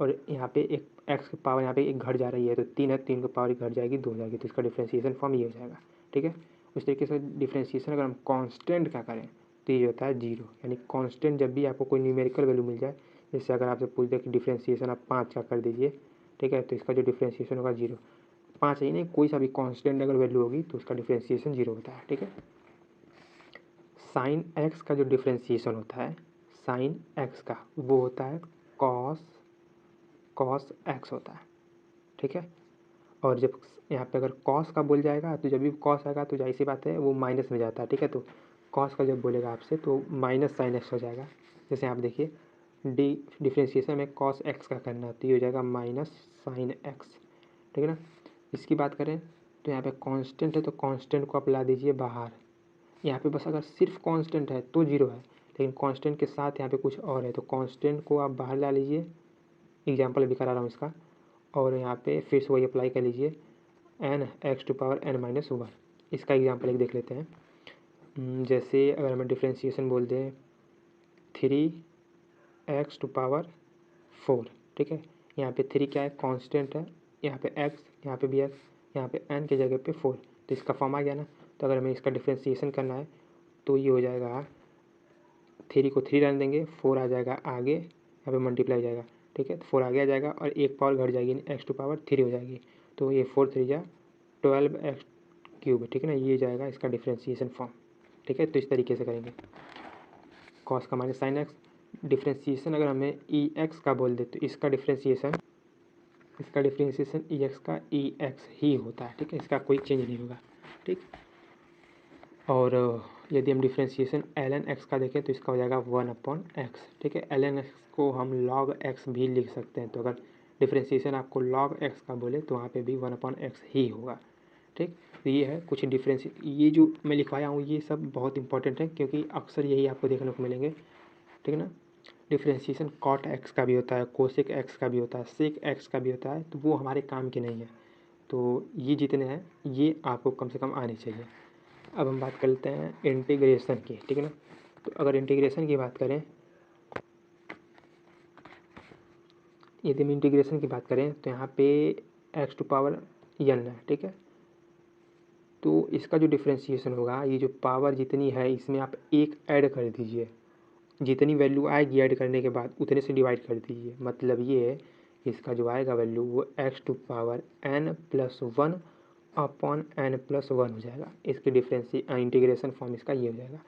[SPEAKER 1] और यहाँ पे एक एक्स की पावर यहाँ पे एक घट जा रही है तो 3 है, 3 की पावर घट जाएगी, 2 हो जाएगी, तो इसका डिफ्रेंशिएशन फॉर्म ये हो जाएगा, ठीक है। उस तरीके से डिफ्रेंशिएशन अगर हम कांस्टेंट का करें तो ये होता है 0, यानी कांस्टेंट जब भी आपको कोई न्यूमेरिकल वैल्यू मिल जाए, जैसे अगर आपसे पूछ दे कि डिफ्रेंशिएशन आप 5 का कर दीजिए, ठीक है, तो इसका जो डिफ्रेंशिएशन होगा 0। 5 ही नहीं, कोई सा भी कांस्टेंट अगर वैल्यू होगी तो उसका डिफ्रेंशिएशन 0 होता है, ठीक है। साइन एक्स का जो डिफ्रेंशिएशन होता है, साइन एक्स का वो होता है कॉस एक्स होता है, ठीक है। और जब यहाँ पे अगर कॉस का बोल जाएगा तो जब भी कॉस आएगा तो जाहिर सी बात है वो माइनस में जाता है, ठीक है। तो कॉस का जब बोलेगा आपसे तो माइनस साइन एक्स हो जाएगा। जैसे आप देखिए डी डिफ्रेंशिएशन में कॉस एक्स का करना है तो ये हो जाएगा माइनस साइन एक्स, ठीक है ना। इसकी बात करें तो यहाँ पे कांस्टेंट है तो कांस्टेंट को आप ला दीजिए बाहर। यहाँ पे बस अगर सिर्फ कांस्टेंट है तो 0 है, लेकिन कांस्टेंट के साथ यहाँ पे कुछ और है तो कांस्टेंट को आप बाहर ला लीजिए। एग्जाम्पल भी करा रहा हूँ इसका, और यहाँ पे फिर से वही अप्लाई कर लीजिए, n x to power n minus 1। इसका एग्जाम्पल एक देख लेते हैं। जैसे अगर हमें डिफ्रेंशिएशन बोल दें 3x टू पावर 4, ठीक है। यहाँ पे 3 क्या है, कांस्टेंट है, यहाँ पे x, यहाँ पे भी x, यहाँ पे n की जगह पे 4, तो इसका फॉर्म आ गया ना। तो अगर हमें इसका डिफ्रेंशिएशन करना है तो ये हो जाएगा, 3 को 3 रहने देंगे, 4 आ जाएगा आगे, यहाँ पे मल्टीप्लाई हो जाएगा, ठीक है। तो 4 आगे आ जाएगा और एक पावर घट जाएगी, एक्स टू पावर 3 हो जाएगी, तो ये 4 3 जा 12x क्यूब, ठीक है ना। ये जाएगा इसका डिफ्रेंशिएशन फॉर्म, ठीक है। तो इस तरीके से करेंगे, कॉस का माइनस साइन एक्स। डिफ्रेंशिएशन अगर हमें ई एक्स का बोल दे तो इसका डिफ्रेंशिएशन इसका डिफ्रेंशिएशन ई एक्स का ई एक्स ही होता है, ठीक है, इसका कोई चेंज नहीं होगा, ठीक। और यदि हम डिफ्रेंशिएशन ln x का देखें तो इसका हो जाएगा 1/x, ठीक है। ln x को हम log x भी लिख सकते हैं, तो अगर डिफ्रेंशिएशन आपको log x का बोले तो वहाँ पे भी 1/x ही होगा, ठीक। तो ये है कुछ डिफरेंस, ये जो मैं लिखवाया हूँ ये सब बहुत इंपॉर्टेंट है क्योंकि अक्सर यही आपको देखने को मिलेंगे, ठीक है ना। डिफ्रेंशिएशन कॉट x का भी होता है, कोसेक x का भी होता है, सेक x का भी होता है, तो वो हमारे काम के नहीं है। तो ये जितने हैं ये आपको कम से कम आने चाहिए। अब हम बात करते हैं इंटीग्रेशन की, ठीक है ना। तो अगर इंटीग्रेशन की बात करें, यदि हम इंटीग्रेशन की बात करें तो यहाँ पे x⁴n है, ठीक है। तो इसका जो डिफ्रेंशिएशन होगा, ये जो पावर जितनी है इसमें आप एक ऐड कर दीजिए, जितनी वैल्यू आएगी ऐड करने के बाद उतने से डिवाइड कर दीजिए। मतलब ये है इसका जो आएगा वैल्यू वो x⁴n+1/n+1 हो जाएगा। इसकी इंटीग्रेशन फॉर्म इसका ये हो जाएगा।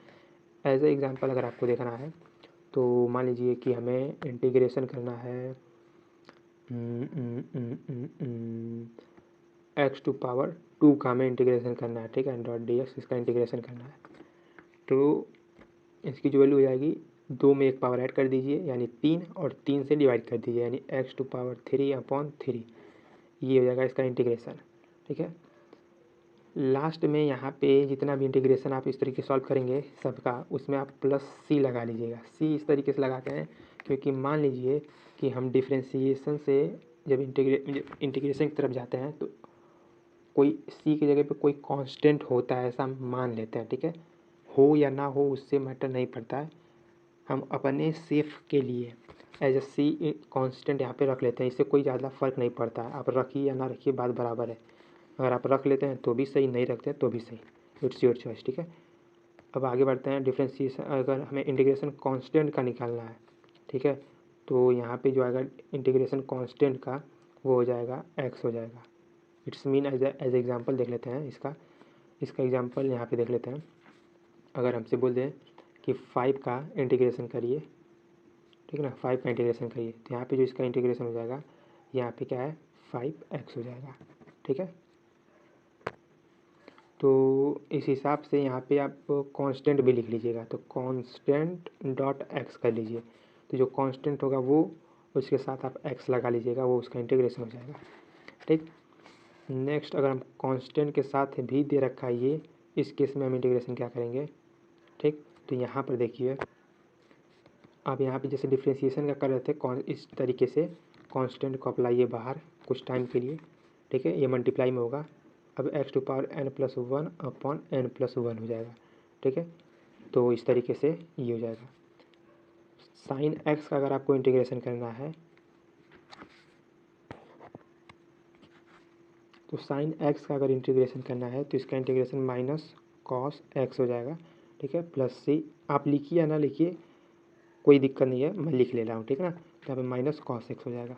[SPEAKER 1] एज ए एग्जांपल अगर आपको देखना है तो मान लीजिए कि हमें इंटीग्रेशन करना है x⁴2 का हमें इंटीग्रेशन करना है, ठीक है, .dx इसका इंटीग्रेशन करना है। तो इसकी जो वैल्यू हो जाएगी 2 में एक पावर ऐड कर दीजिए यानी 3, और 3 से डिवाइड कर दीजिए यानी x⁴3/3, ये हो जाएगा इसका इंटीग्रेशन, ठीक है। लास्ट में यहाँ पे जितना भी इंटीग्रेशन आप इस तरीके से सॉल्व करेंगे सबका, उसमें आप +c लगा लीजिएगा। c इस तरीके से लगाते हैं क्योंकि मान लीजिए कि हम डिफ्रेंशिएशन से जब इंटीग्रेशन की तरफ जाते हैं तो कोई c की जगह पे कोई कांस्टेंट होता है ऐसा मान लेते हैं, ठीक है। हो या ना हो उससे मैटर नहीं पड़ता है, हम अपने सेफ के लिए एज ए सी कांस्टेंट यहाँ पे रख लेते हैं, इससे कोई ज़्यादा फर्क नहीं पड़ता है। आप रखिए या ना रखिए बात बराबर है, अगर आप रख लेते हैं तो भी सही, नहीं रखते हैं तो भी सही, इट्स योर चॉइस, ठीक है। अब आगे बढ़ते हैं डिफ्रेंशिएशन, अगर हमें इंटीग्रेशन कांस्टेंट का निकालना है, ठीक है, तो यहाँ पे जो आएगा इंटीग्रेशन कांस्टेंट का वो हो जाएगा x हो जाएगा। इट्स मीन एज एग्जाम्पल देख लेते हैं इसका एग्जाम्पल यहाँ पे देख लेते हैं। अगर हमसे बोल दें कि 5 का इंटीग्रेशन करिए, ठीक है ना, 5 का इंटीग्रेशन करिए, तो यहाँ पे जो इसका इंटीग्रेशन हो जाएगा यहाँ पे क्या है 5x हो जाएगा, ठीक है। तो इस हिसाब से यहाँ पे आप कांस्टेंट भी लिख लीजिएगा, तो constant.x कर लीजिए, तो जो कांस्टेंट होगा वो उसके साथ आप x लगा लीजिएगा, वो उसका इंटीग्रेशन हो जाएगा, ठीक। नेक्स्ट अगर हम कांस्टेंट के साथ भी दे रखा है ये, इस केस में हम इंटीग्रेशन क्या करेंगे, ठीक। तो यहाँ पर देखिए आप यहाँ पे जैसे डिफ्रेंशिएशन का कर रहे थे इस तरीके से कांस्टेंट को अप्लाइए बाहर कुछ टाइम के लिए, ठीक है, ये मल्टीप्लाई में होगा। अब x⁴n+1/n+1 हो जाएगा, ठीक है। तो इस तरीके से ये हो जाएगा। साइन x का अगर आपको इंटीग्रेशन करना है तो साइन x का अगर इंटीग्रेशन करना है तो इसका इंटीग्रेशन -cos x हो जाएगा, ठीक है, +c। आप लिखिए या ना लिखिए कोई दिक्कत नहीं है, मैं लिख ले रहा हूँ, ठीक है ना। तो यहाँ पे -cos x हो जाएगा,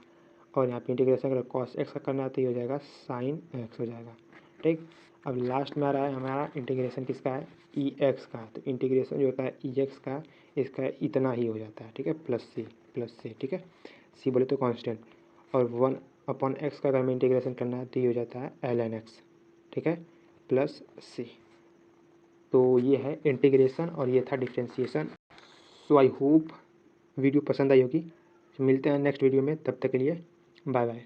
[SPEAKER 1] और यहाँ पे इंटीग्रेशन अगर cos x का करना है तो ये हो जाएगा sin x हो जाएगा, ठीक। अब लास्ट में आ रहा है हमारा इंटीग्रेशन किसका है, ई एक्स का। तो इंटीग्रेशन जो होता है ई एक्स का, इसका इतना ही हो जाता है, ठीक है, +c, ठीक है। c बोले तो कांस्टेंट, और 1/x का अगर हमें इंटीग्रेशन करना है तो ये हो जाता है ln x, ठीक है, +c। तो ये है इंटीग्रेशन और ये था differentiation. So I hope video पसंद आई होगी। मिलते हैं नेक्स्ट वीडियो में, तब तक के लिए बाय बाय।